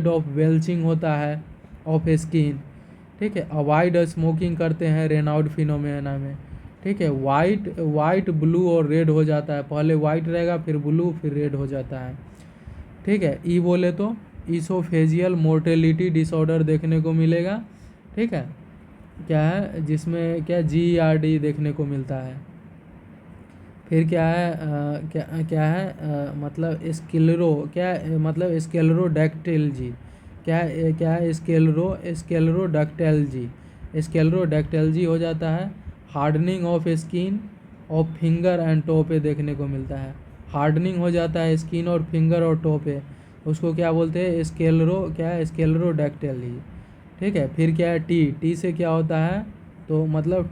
ऑफ वेल्चिंग होता है ऑफ स्किन, ठीक है। अवॉइड स्मोकिंग करते हैं रेनाउड फिनोमिना में, ठीक है। वाइट ब्लू और रेड हो जाता है, पहले वाइट रहेगा फिर ब्लू फिर रेड हो जाता है, ठीक है। ई बोले तो ईसोफेजियल मोर्टेलिटी डिसऑर्डर देखने को मिलेगा, ठीक है। क्या है जिसमें क्या GERD देखने को मिलता है। फिर क्या है मतलब स्क्लेरोडैक्टिलजी, स्क्लेरोडैक्टिलजी हो जाता है, hardening of skin of finger and toe पे देखने को मिलता है, हार्डनिंग हो जाता है स्किन और फिंगर और टो पे, उसको क्या बोलते हैं स्क्लेरोडैक्टिलजी, ठीक है। फिर क्या है टी से क्या होता है तो मतलब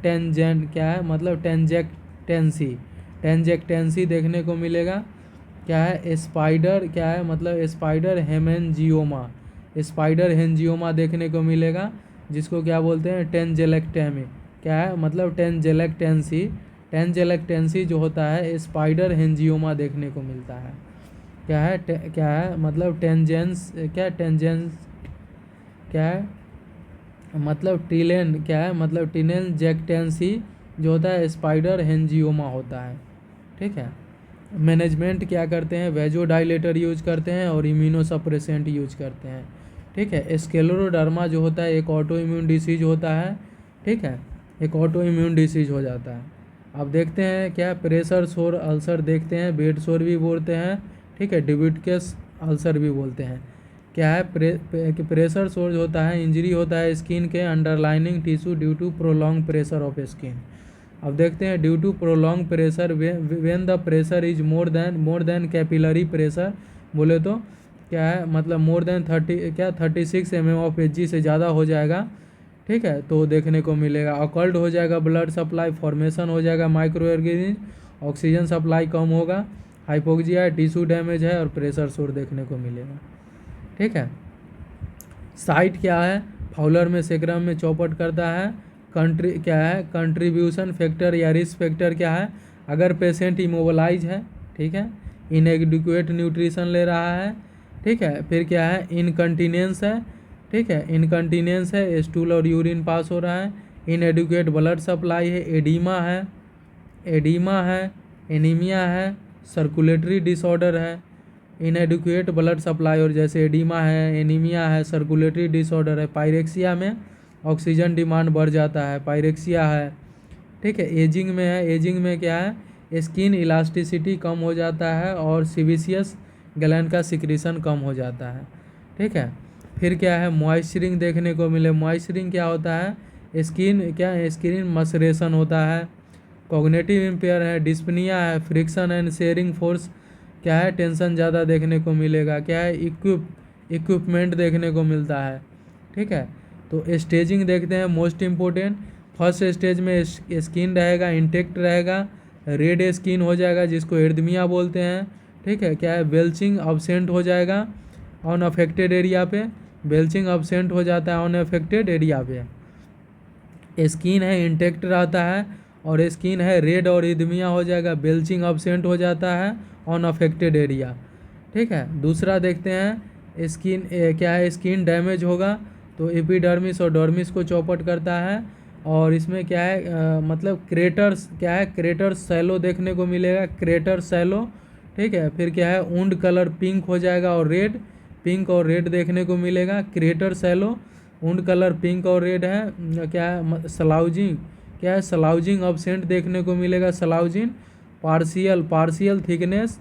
टेंजेक्टेंसी देखने को मिलेगा। क्या है स्पाइडर हेमेंजियोमा देखने को मिलेगा, जिसको क्या बोलते हैं टेंजेलेक्टेमी। क्या है मतलब टेंजेलेक्टेंसी जो होता है स्पाइडर हेंजियोमा देखने को मिलता है। क्या है मतलब टेंजेंस, क्या टेंजेंस क्या है मतलब टिलेन, क्या है मतलब टिनेल जैक्टेंसी जो होता है स्पाइडर हेंजियोमा होता है। ठीक है। मैनेजमेंट क्या करते हैं, वेजोडाइलेटर यूज करते हैं और इम्यूनोसप्रेसेंट यूज करते हैं। ठीक है। स्क्लेरोडर्मा जो होता है एक ऑटो इम्यून डिसीज होता है। ठीक है, एक ऑटो इम्यून डिसीज हो जाता है। अब देखते हैं क्या प्रेशर सोर अल्सर देखते हैं, बेड सोर भी बोलते हैं। ठीक है, डिब्यूटकस अल्सर भी बोलते हैं। क्या है प्रेशर सोर होता है इंजरी होता है स्किन के underlining tissue due to prolong pressure of skin. अब देखते हैं due to prolong pressure when the pressure is more than capillary pressure, बोले तो क्या है मतलब more than 36 mm of Hg से ज़्यादा हो जाएगा। ठीक है, तो देखने को मिलेगा अकल्ट हो जाएगा, ब्लड सप्लाई फॉर्मेशन हो जाएगा माइक्रो ऑर्गेनिज्म, ऑक्सीजन सप्लाई कम होगा, हाइपोक्सिया है, टिश्यू डैमेज है और प्रेशर सोर देखने को मिलेगा। ठीक है। साइट क्या है, फाउलर में सेक्रम में चौपट करता है। कंट्री क्या है, कंट्रीब्यूशन फैक्टर या रिस्क फैक्टर क्या है, अगर पेशेंट इमोबलाइज है। ठीक है, इनएडिक्वेट न्यूट्रिशन ले रहा है। ठीक है, फिर क्या है इनकंटिनेंस है। ठीक है, इनकंटिनेंस है, स्टूल और यूरिन पास हो रहा है। इनएडिक्वेट ब्लड सप्लाई है, एडीमा है, एनीमिया है, सर्कुलेटरी डिसऑर्डर है। इनएडिक्वेट ब्लड सप्लाई और जैसे एडीमा है, एनीमिया है, सर्कुलेटरी डिसऑर्डर है। पायरेक्सिया में ऑक्सीजन डिमांड बढ़ जाता है, पायरेक्सिया है। ठीक है, एजिंग में है, एजिंग में क्या है स्किन इलास्टिसिटी कम हो जाता है और सिबिसियस ग्लैंड का सिक्रीशन कम हो जाता है। ठीक है, फिर क्या है मॉइस्चरिंग देखने को मिले। मॉइस्चरिंग क्या होता है, स्किन मसरेशन होता है। कॉग्निटिव इम्पेयर है, डिस्पनिया है, फ्रिक्शन एंड शेयरिंग फोर्स क्या है टेंशन ज़्यादा देखने को मिलेगा। क्या है इक्विपमेंट देखने को मिलता है। ठीक है, तो स्टेजिंग देखते हैं मोस्ट इम्पोर्टेंट। फर्स्ट स्टेज में स्किन रहेगा इंटेक्ट रहेगा, रेड स्किन हो जाएगा जिसको एर्दमिया बोलते हैं। ठीक है, क्या है बेल्चिंग अब्सेंट हो जाएगा ऑन अफेक्टेड एरिया पे, बेल्चिंग अब्सेंट हो जाता है ऑन अफेक्टेड एरिया पे। स्किन है इंटेक्ट रहता है और स्किन है रेड और एर्दमिया हो जाएगा, बेल्चिंग अब्सेंट हो जाता है ऑन अफेक्टेड एरिया। ठीक है, दूसरा देखते हैं स्किन क्या है स्किन डैमेज होगा तो एपिडर्मिस और डर्मिस को चौपट करता है। और इसमें क्या है मतलब क्रेटर्स क्या है क्रेटर सैलो देखने को मिलेगा, क्रेटर सैलो। ठीक है, फिर क्या है ऊंड कलर पिंक हो जाएगा और रेड, पिंक और रेड देखने को मिलेगा। Crater shallow wound colour pink और रेड है। क्या है स्लाउजिंग, क्या है स्लाउजिंग अब्सेंट देखने को मिलेगा, स्लाउजिंग। पार्शियल थिकनेस,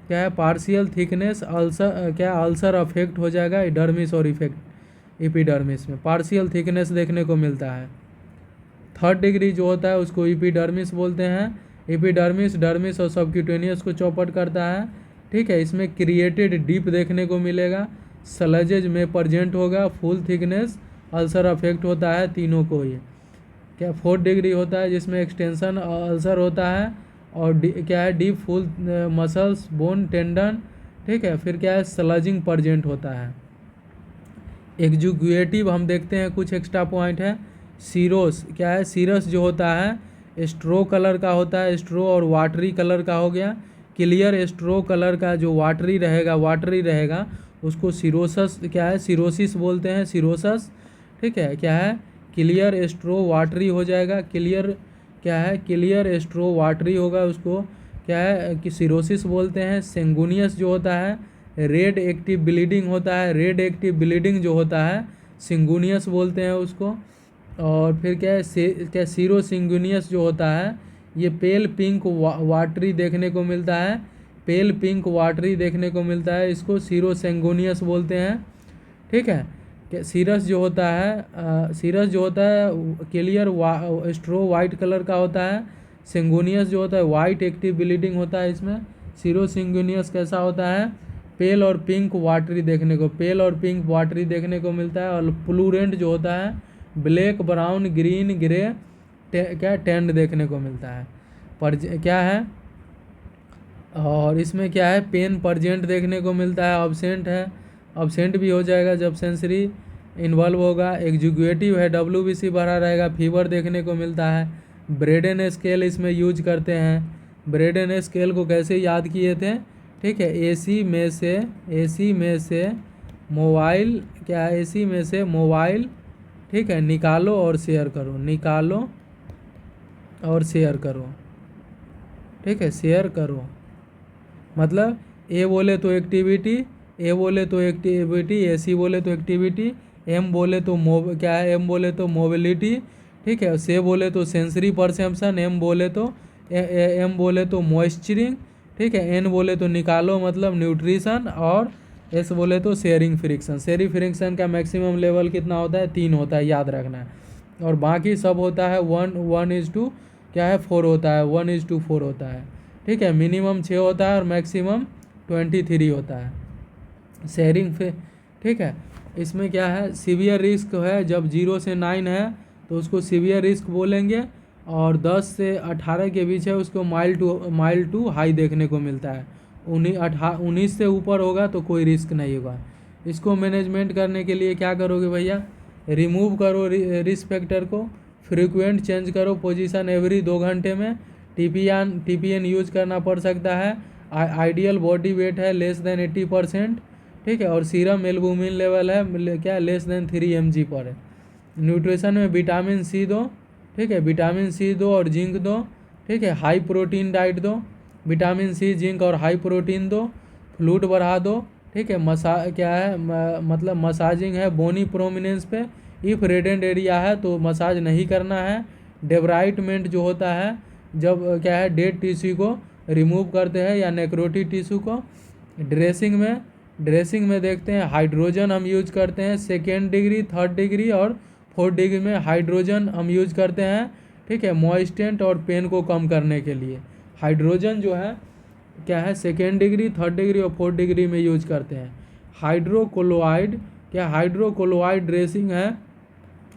क्या है पार्शियल थिकनेस अल्सर, क्या अल्सर अफेक्ट हो जाएगा डर्मिस और इफेक्ट एपिडर्मिस में पार्शियल थिकनेस देखने को मिलता है। थर्ड डिग्री जो होता है उसको एपिडर्मिस बोलते हैं। एपिडर्मिस डर्मिस और सबक्यूटेनियस को चौपट करता है। ठीक है, इसमें क्रिएटेड डीप देखने को मिलेगा, सलजेज में प्रजेंट होगा, फुल थिकनेस अल्सर अफेक्ट होता है तीनों को ये। क्या फोर्थ डिग्री होता है जिसमें एक्सटेंशन अल्सर होता है और क्या है deep full muscles bone tendon. ठीक है, फिर क्या है स्लजिंग प्रजेंट होता है। एग्जीक्यूटिव हम देखते हैं कुछ एक्स्ट्रा पॉइंट है। सीरोस, क्या है सीरस जो होता है स्ट्रो कलर का होता है, स्ट्रो और वाटरी कलर का हो गया। क्लियर स्ट्रो कलर का जो वाटरी रहेगा उसको सिरोसस, क्या है सिरोसिस बोलते हैं, सिरोसस। ठीक है, क्या है क्लियर स्ट्रो वाटरी हो जाएगा, क्लियर क्या है क्लियर स्ट्रो वाटरी होगा उसको क्या है कि सिरोसिस बोलते हैं। सेंगुनियस जो होता है रेड एक्टिव ब्लीडिंग होता है, रेड एक्टिव ब्लीडिंग जो होता है सिंगुनियस बोलते हैं उसको। और फिर क्या है क्या सीरो सिंगुनियस जो होता है ये पेल पिंक वाटरी देखने को मिलता है, पेल पिंक वाटरी देखने को मिलता है, इसको सीरो सेंगुनियस बोलते हैं। ठीक है, सीरस जो होता है क्लियर स्ट्रो वाइट कलर का होता है। सिंगुनियस जो होता है वाइट एक्टिव ब्लीडिंग होता है इसमें। सीरो सिंगुनियस कैसा होता है पेल और पिंक वाटरी देखने को मिलता है। और प्लूरेंट जो होता है ब्लैक ब्राउन ग्रीन ग्रे क्या टेंड देखने को मिलता है पर क्या है। और इसमें क्या है पेन प्रजेंट देखने को मिलता है, अब्सेंट है, अब्सेंट भी हो जाएगा जब सेंसरी इन्वॉल्व होगा। एग्जीक्यूटिव है WBC बढ़ा रहेगा, फीवर देखने को मिलता है। ब्रेडन स्केल इसमें यूज करते हैं। ब्रेडन स्केल को कैसे याद किए थे, ठीक है। एसी में से मोबाइल क्या है, एसी में से मोबाइल, ठीक है, निकालो और शेयर करो, निकालो और शेयर करो, ठीक है, शेयर करो। मतलब ए बोले तो एक्टिविटी, ए बोले तो एक्टिविटी, एसी बोले तो एक्टिविटी, एम बोले तो क्या है, एम बोले तो मोबिलिटी, ठीक है, से बोले तो सेंसरी परसेप्शन, एम बोले तो मॉइस्चरिंग, ठीक है, एन बोले तो निकालो मतलब न्यूट्रिशन, और एस बोले तो शेयरिंग फ्रिक्शन। शेयरिंग फ्रिक्शन का मैक्सिमम लेवल कितना होता है, 3 होता है, याद रखना है। और बाकी सब होता है 1:4 क्या है, 4 होता है, 1:4 होता है, ठीक है। मिनिमम 6 होता है और मैक्सिमम 23 होता है शेयरिंग पे, ठीक है। इसमें क्या है, सीवियर रिस्क है, जब 0 से 9 है तो उसको सीवियर रिस्क बोलेंगे, और 10 से 18 के बीच है उसको माइल्ड टू हाई देखने को मिलता है। 19 से ऊपर होगा तो कोई रिस्क नहीं होगा। इसको मैनेजमेंट करने के लिए क्या करोगे भैया, रिमूव करो रिस्क फैक्टर को, फ्रीक्वेंट चेंज करो पोजीशन एवरी 2 घंटे में, टीपीएन यूज करना पड़ सकता है, आइडियल बॉडी वेट है लेस देन 80%, ठीक है, और सीरम एल्बुमिन लेवल है क्या, लेस देन 3 mg पर है। न्यूट्रिशन में विटामिन सी दो, ठीक है, विटामिन सी दो और जिंक दो, ठीक है, हाई प्रोटीन डाइट दो, विटामिन सी जिंक और हाई प्रोटीन दो, फ्लूइड बढ़ा दो, ठीक है, क्या है मतलब मसाजिंग है बोनी प्रोमिनेंस पे, इफ रेडेंट एरिया है तो मसाज नहीं करना है। डेब्राइटमेंट जो होता है जब क्या है डेड टिश्यू को रिमूव करते हैं या नेक्रोटिक टिश्यू को। ड्रेसिंग में देखते हैं हाइड्रोजन हम यूज करते हैं, 2nd डिग्री, 3rd डिग्री और 4th डिग्री में हाइड्रोजन हम यूज करते हैं, ठीक है, मॉइस्टेंट और पेन को कम करने के लिए। हाइड्रोजन जो है क्या है 2nd डिग्री, 3rd डिग्री और 4th डिग्री में यूज करते हैं। हाइड्रोकोलोआइड क्या, हाइड्रोकोलोआइड ड्रेसिंग है,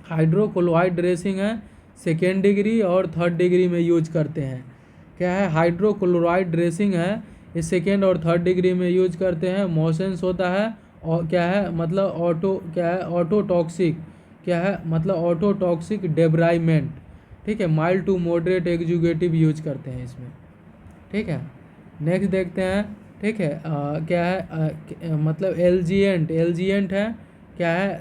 हाइड्रोकोलोआइड ड्रेसिंग है 2nd डिग्री और 3rd डिग्री में यूज करते हैं। क्या है, हाइड्रोक्लोराइड ड्रेसिंग है, ये 2nd और 3rd डिग्री में यूज करते हैं। मोशंस होता है और क्या है मतलब ऑटोटॉक्सिक, क्या है मतलब ऑटोटॉक्सिक डेब्राइमेंट, ठीक है, mild to moderate executive use करते हैं इसमें, ठीक है। नेक्स्ट देखते हैं, ठीक है, क्या है मतलब एलजीएंट है, क्या है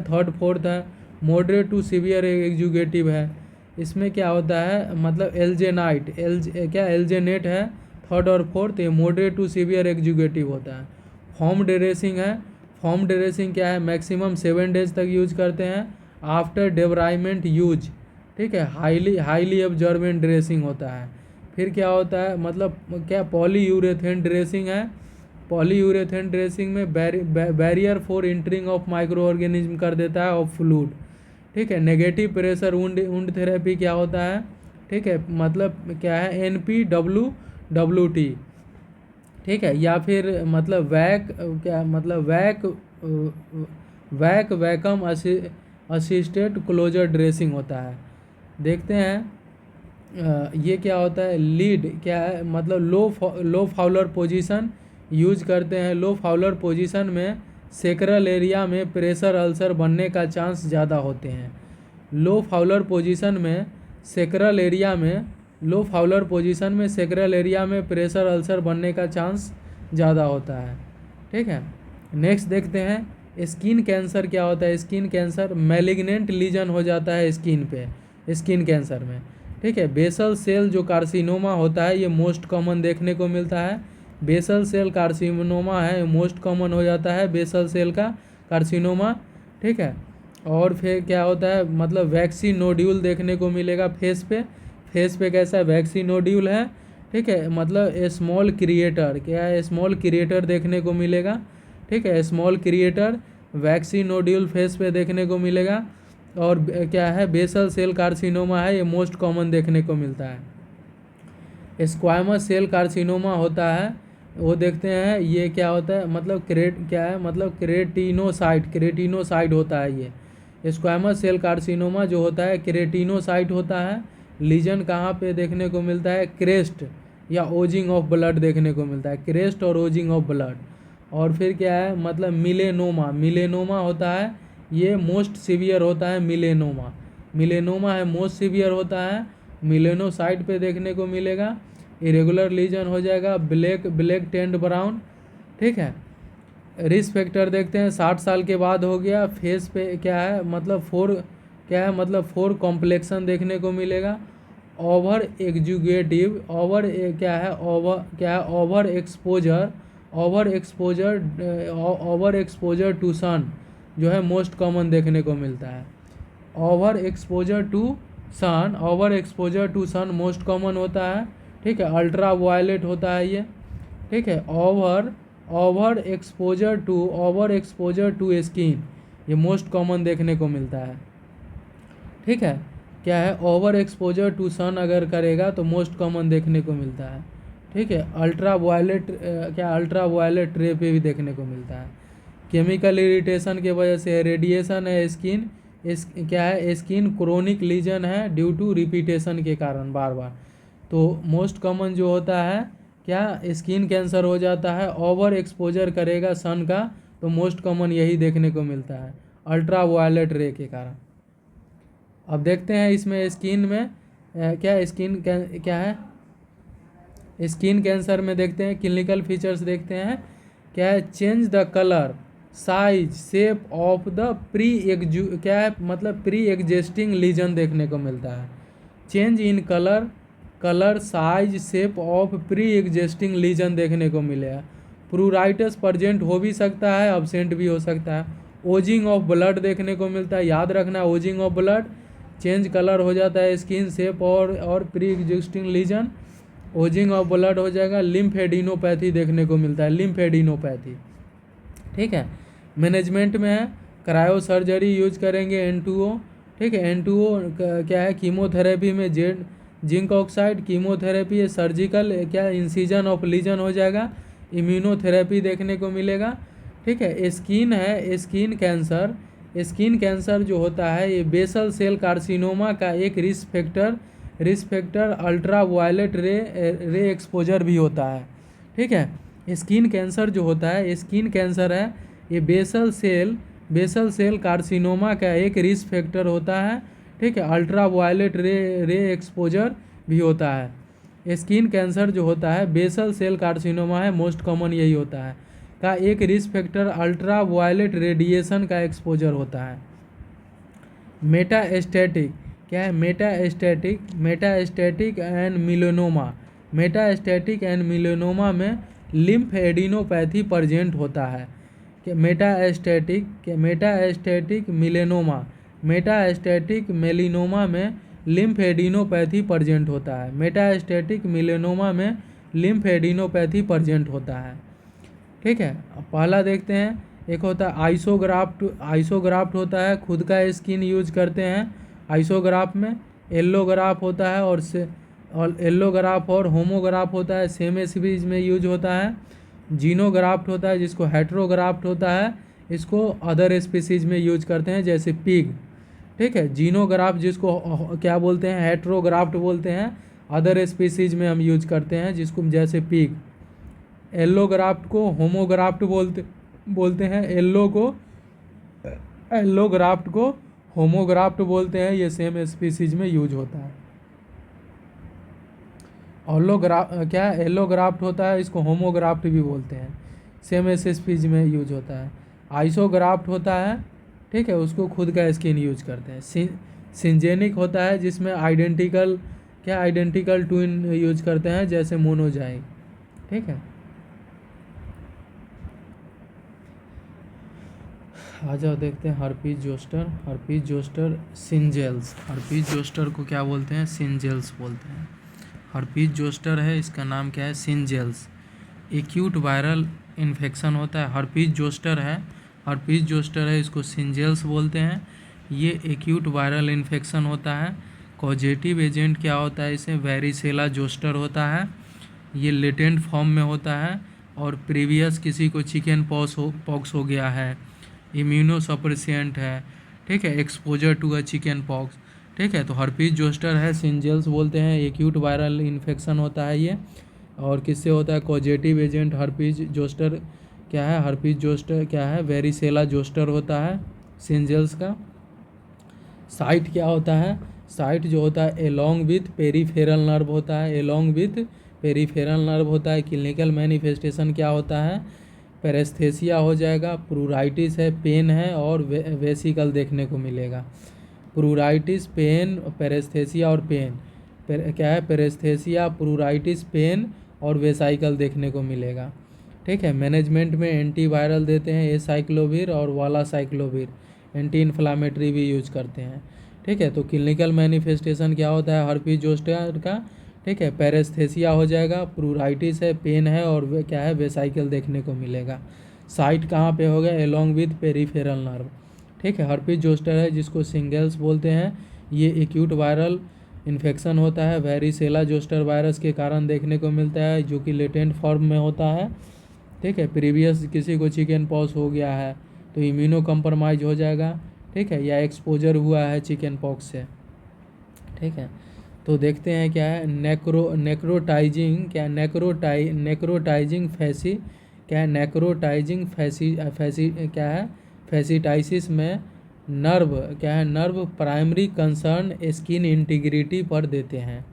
3rd 4th है, मॉडरेट टू सीवियर एग्जीक्यूटिव है। इसमें क्या होता है मतलब एल्जेनेट है 3rd और 4th, ये मॉडरेट टू सीवियर एग्जीक्यूटिव होता है। फॉर्म ड्रेसिंग है, फॉर्म ड्रेसिंग क्या है मैक्सिमम 7 डेज तक यूज करते हैं आफ्टर डेब्राइमेंट यूज, ठीक है, हाईली एब्जॉर्बेंट ड्रेसिंग होता है। फिर क्या होता है मतलब क्या, पॉलीयूरेथेन ड्रेसिंग है, पॉलीयूरेथेन ड्रेसिंग में barrier for entering of micro organism कर देता है ऑफ फ्लूइड, ठीक है। नेगेटिव प्रेशर वुंड थेरेपी क्या होता है, ठीक है, मतलब क्या है NPWT, ठीक है, या फिर मतलब वैकम असिस्टेड क्लोजर ड्रेसिंग होता है। देखते हैं ये क्या होता है, लीड क्या है मतलब लो फाउलर पोजीशन यूज करते हैं। लो फाउलर पोजीशन में सेक्रल एरिया में प्रेशर अल्सर बनने का चांस ज़्यादा होते हैं। लो फाउलर पोजीशन में सेक्रल एरिया में प्रेशर अल्सर बनने का चांस ज़्यादा होता है, ठीक है। नेक्स्ट देखते हैं स्किन कैंसर क्या होता है। स्किन कैंसर मैलिग्नेंट लीजन हो जाता है स्किन पे, स्किन कैंसर में, ठीक है। बेसल सेल जो कार्सिनोमा होता है ये मोस्ट कॉमन देखने को मिलता है। बेसल सेल कार्सिनोमा है, मोस्ट कॉमन हो जाता है बेसल सेल का कार्सिनोमा, ठीक है। और फिर क्या होता है मतलब वैक्सीन नोड्यूल देखने को मिलेगा फेस पे कैसा वैक्सीन नोड्यूल है, ठीक है, मतलब स्मॉल क्रिएटर क्या है, स्मॉल क्रिएटर देखने को मिलेगा, ठीक है, small creator vaccine nodule face पे देखने को मिलेगा। और क्या है बेसल सेल कार्सिनोमा है, ये मोस्ट कॉमन देखने को मिलता है। स्क्वामस सेल कार्सिनोमा होता है, वो देखते हैं ये क्या होता है मतलब क्रेटिनोसाइट होता है ये। स्क्वामस सेल कार्सिनोमा जो होता है क्रेटिनोसाइट होता है। लीजन कहाँ पे देखने को मिलता है, क्रेस्ट या ओजिंग ऑफ ब्लड देखने को मिलता है, क्रेस्ट और ओजिंग ऑफ ब्लड। और फिर क्या है मतलब मिलेनोमा होता है, ये मोस्ट सीवियर होता है। मिलेनोमा है मोस्ट सीवियर होता है, मिलेनोसाइट पे देखने को मिलेगा। इरेगुलर लीजन हो जाएगा ब्लैक टेंड ब्राउन। ठीक है, रिस्क फैक्टर देखते हैं 60 साल के बाद हो गया। फेस पे क्या है मतलब फोर कॉम्प्लेक्सन देखने को मिलेगा। Over executive over exposure to sun जो है मोस्ट कॉमन देखने को मिलता है। Over exposure to sun most common होता है। ठीक है, अल्ट्रा वायलेट होता है ये। ठीक है, ओवर एक्सपोजर टू स्किन ये मोस्ट कॉमन देखने को मिलता है। ठीक है, क्या है, ओवर एक्सपोजर टू सन अगर करेगा तो मोस्ट कॉमन देखने को मिलता है। ठीक है, अल्ट्रा वायलेट रे पे भी देखने को मिलता है। केमिकल इरिटेशन के वजह से रेडिएशन है। स्किन क्रोनिक लीजन है ड्यू टू रिपीटेशन के कारण बार बार। तो मोस्ट कॉमन जो होता है क्या, स्किन कैंसर हो जाता है। ओवर एक्सपोजर करेगा सन का तो मोस्ट कॉमन यही देखने को मिलता है, अल्ट्रा वायलेट रे के कारण। अब देखते हैं इसमें स्किन में क्या है, स्किन कैंसर में देखते हैं क्लिनिकल फीचर्स देखते हैं क्या है। Change the colour size shape of the pre existing lesion देखने को मिलता है। Change in colour size shape of pre existing lesion देखने को मिलेगा। प्रूराइटस प्रेजेंट हो भी सकता है, अब्सेंट भी हो सकता है। ओजिंग ऑफ ब्लड देखने को मिलता है, याद रखना oozing of blood. Change colour हो जाता है स्किन शेप और pre existing lesion, oozing of blood हो जाएगा। लिम्फेडिनोपैथी देखने को मिलता है, लिम्फेडिनोपैथी। ठीक है, मैनेजमेंट में है क्रायो सर्जरी यूज करेंगे N2O। ठीक है, N2O क्या है, कीमोथेरेपी में जिंक ऑक्साइड कीमोथेरेपी है। सर्जिकल क्या इंसिजन ऑफ लीजन हो जाएगा। इम्यूनोथेरेपी देखने को मिलेगा। ठीक है, स्किन कैंसर जो होता है ये बेसल सेल कार्सिनोमा का एक रिस्क फैक्टर अल्ट्रा वायलेट रे एक्सपोजर भी होता है। ठीक है, स्किन कैंसर जो होता है स्किन कैंसर है ये बेसल सेल कार्सिनोमा का एक रिस्क फैक्टर होता है। ठीक है, अल्ट्रा वायलेट रे एक्सपोजर भी होता है। स्किन कैंसर जो होता है बेसल सेल कार्सिनोमा है, मोस्ट कॉमन यही होता है, का एक risk factor ultra violet radiation का एक्सपोजर होता है। मेटास्टैटिक क्या है, मेटास्टैटिक एंड मिलेनोमा में लिम्फ एडिनोपैथी प्रेजेंट होता है। मेटास्टैटिक मेलिनोमा में लिम्फ एडिनोपैथी प्रेजेंट होता है। मेटास्टैटिक मेलिनोमा में लिम्फ एडिनोपैथी प्रेजेंट होता है। ठीक है, पहला देखते हैं, एक होता है आइसोग्राफ्ट होता है, खुद का स्किन यूज करते हैं आइसोग्राफ में। एल्लोग्राफ होता है और एल्लोग्राफ और होमोग्राफ होता है, सेम स्पीशीज में यूज होता है। जीनोग्राफ्ट होता है जिसको हेट्रोग्राफ्ट होता है, इसको अदर स्पीशीज में यूज करते हैं जैसे पिग। ठीक है, जीनोग्राफ्ट जिसको क्या बोलते हैं, हेट्रोग्राफ्ट बोलते हैं, अदर स्पीशीज में हम यूज करते हैं जिसको जैसे पिग। एल्लोग्राफ्ट को होमोग्राफ्ट बोलते हैं, एल्लोग्राफ्ट को होमोग्राफ्ट बोलते हैं, ये सेम स्पीशीज में यूज होता है। एल्लोग्राफ्ट होता है, इसको होमोग्राफ्ट भी बोलते हैं, सेम स्पीशीज में यूज होता है। आइसोग्राफ्ट होता है, ठीक है, उसको खुद का स्किन यूज करते हैं। सिंजेनिक होता है जिसमें आइडेंटिकल ट्विन यूज करते हैं जैसे मोनोजाइक। ठीक है, आ जाओ देखते हैं हर्पीज जोस्टर सिंजेल्स। हर्पीज जोस्टर को क्या बोलते हैं, सिंजेल्स बोलते हैं। हर्पीज जोस्टर है, इसका नाम क्या है, सिंजेल्स। एक्यूट वायरल इन्फेक्शन होता है, हर्पीज जोस्टर है, इसको सिंजेल्स बोलते हैं। ये एक्यूट वायरल इन्फेक्शन होता है। कॉजेटिव एजेंट क्या होता है, इसे वेरिसेला जोस्टर होता है। ये लेटेंट फॉर्म में होता है और प्रीवियस किसी को चिकन पॉक्स हो गया है, इम्यूनोसप्रेसेंट है, ठीक है, exposure to a chicken pox. ठीक है, तो हर्पीज जोस्टर है, सिंजेल्स बोलते हैं, एक्यूट वायरल इन्फेक्शन होता है ये। और किससे होता है, कॉजेटिव एजेंट हर्पीज जोस्टर क्या है, हर्पीज जोस्टर क्या है, वेरिसेला जोस्टर होता है सिंजेल्स का। साइट क्या होता है, साइट जो होता है एलोंग विथ पेरीफेरल नर्व होता है, एलोंग विथ पेरिफेरल नर्व होता है। क्लिनिकल मैनिफेस्टेशन क्या होता है, पैरेस्थेसिया हो जाएगा, प्रूराइटिस है, पेन है और वेसिकल देखने को मिलेगा। प्रूराइटिस, पेन, पैरेस्थेसिया और पेन क्या है, पैरेस्थेसिया, प्रूराइटिस, पेन और वेसाइकल देखने को मिलेगा। ठीक है। मैनेजमेंट में एंटीवायरल देते हैं, एसाइक्लोविर और वालासाइक्लोविर, एंटी इन्फ्लामेटरी भी यूज करते हैं। ठीक है। तो क्लिनिकल मैनिफेस्टेशन क्या होता है हर्पीज जोस्टर का, ठीक है, पैरेस्थेसिया हो जाएगा, प्रूराइटिस है, पेन है और क्या है, वेसाइकल देखने को मिलेगा। साइट कहाँ पे होगा, एलोंग विद पेरिफेरल नर्व। ठीक है। हर्पीज जोस्टर है जिसको सिंगल्स बोलते हैं, ये एक्यूट वायरल इन्फेक्शन होता है, वेरिसेला जोस्टर वायरस के कारण देखने को मिलता है, जो कि लेटेंट फॉर्म में होता है। ठीक है। प्रीवियस किसी को चिकन पॉक्स हो गया है तो इम्यूनो कम्प्रोमाइज हो जाएगा। ठीक है। या एक्सपोजर हुआ है चिकन पॉक्स से। ठीक है। तो देखते हैं क्या है, नेक्रोटाइजिंग क्या, नेक्रोटाइजिंग फैसी क्या है, नेक्रोटाइजिंग फैसी क्या है, फैसिटाइसिस में नर्व क्या है, nerve primary concern skin integrity पर देते हैं।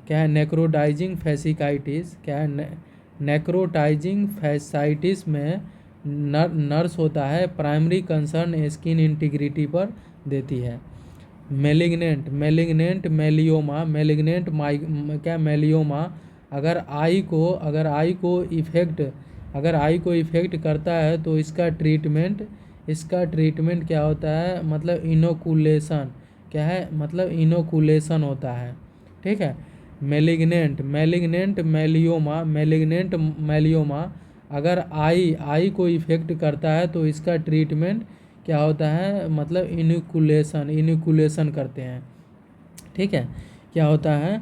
क्या है, नेक्रोटाइजिंग फैसिकाइटिस क्या है, नेक्रोटाइजिंग फैसाइटिस में नर्स होता है, प्राइमरी कंसर्न स्किन इंटीग्रिटी पर देती है। मेलिग्नेंट मेलियोमा, क्या मेलियोमा अगर आई को इफ़ेक्ट करता है तो इसका ट्रीटमेंट क्या होता है, मतलब इनोकुलेशन क्या है, मतलब इनोकुलेशन होता है। ठीक है। मेलिग्नेंट मेलियोमा अगर आई को इफ़ेक्ट करता है तो इसका ट्रीटमेंट क्या होता है, मतलब इनोकुलेशन करते हैं। ठीक है। क्या होता है,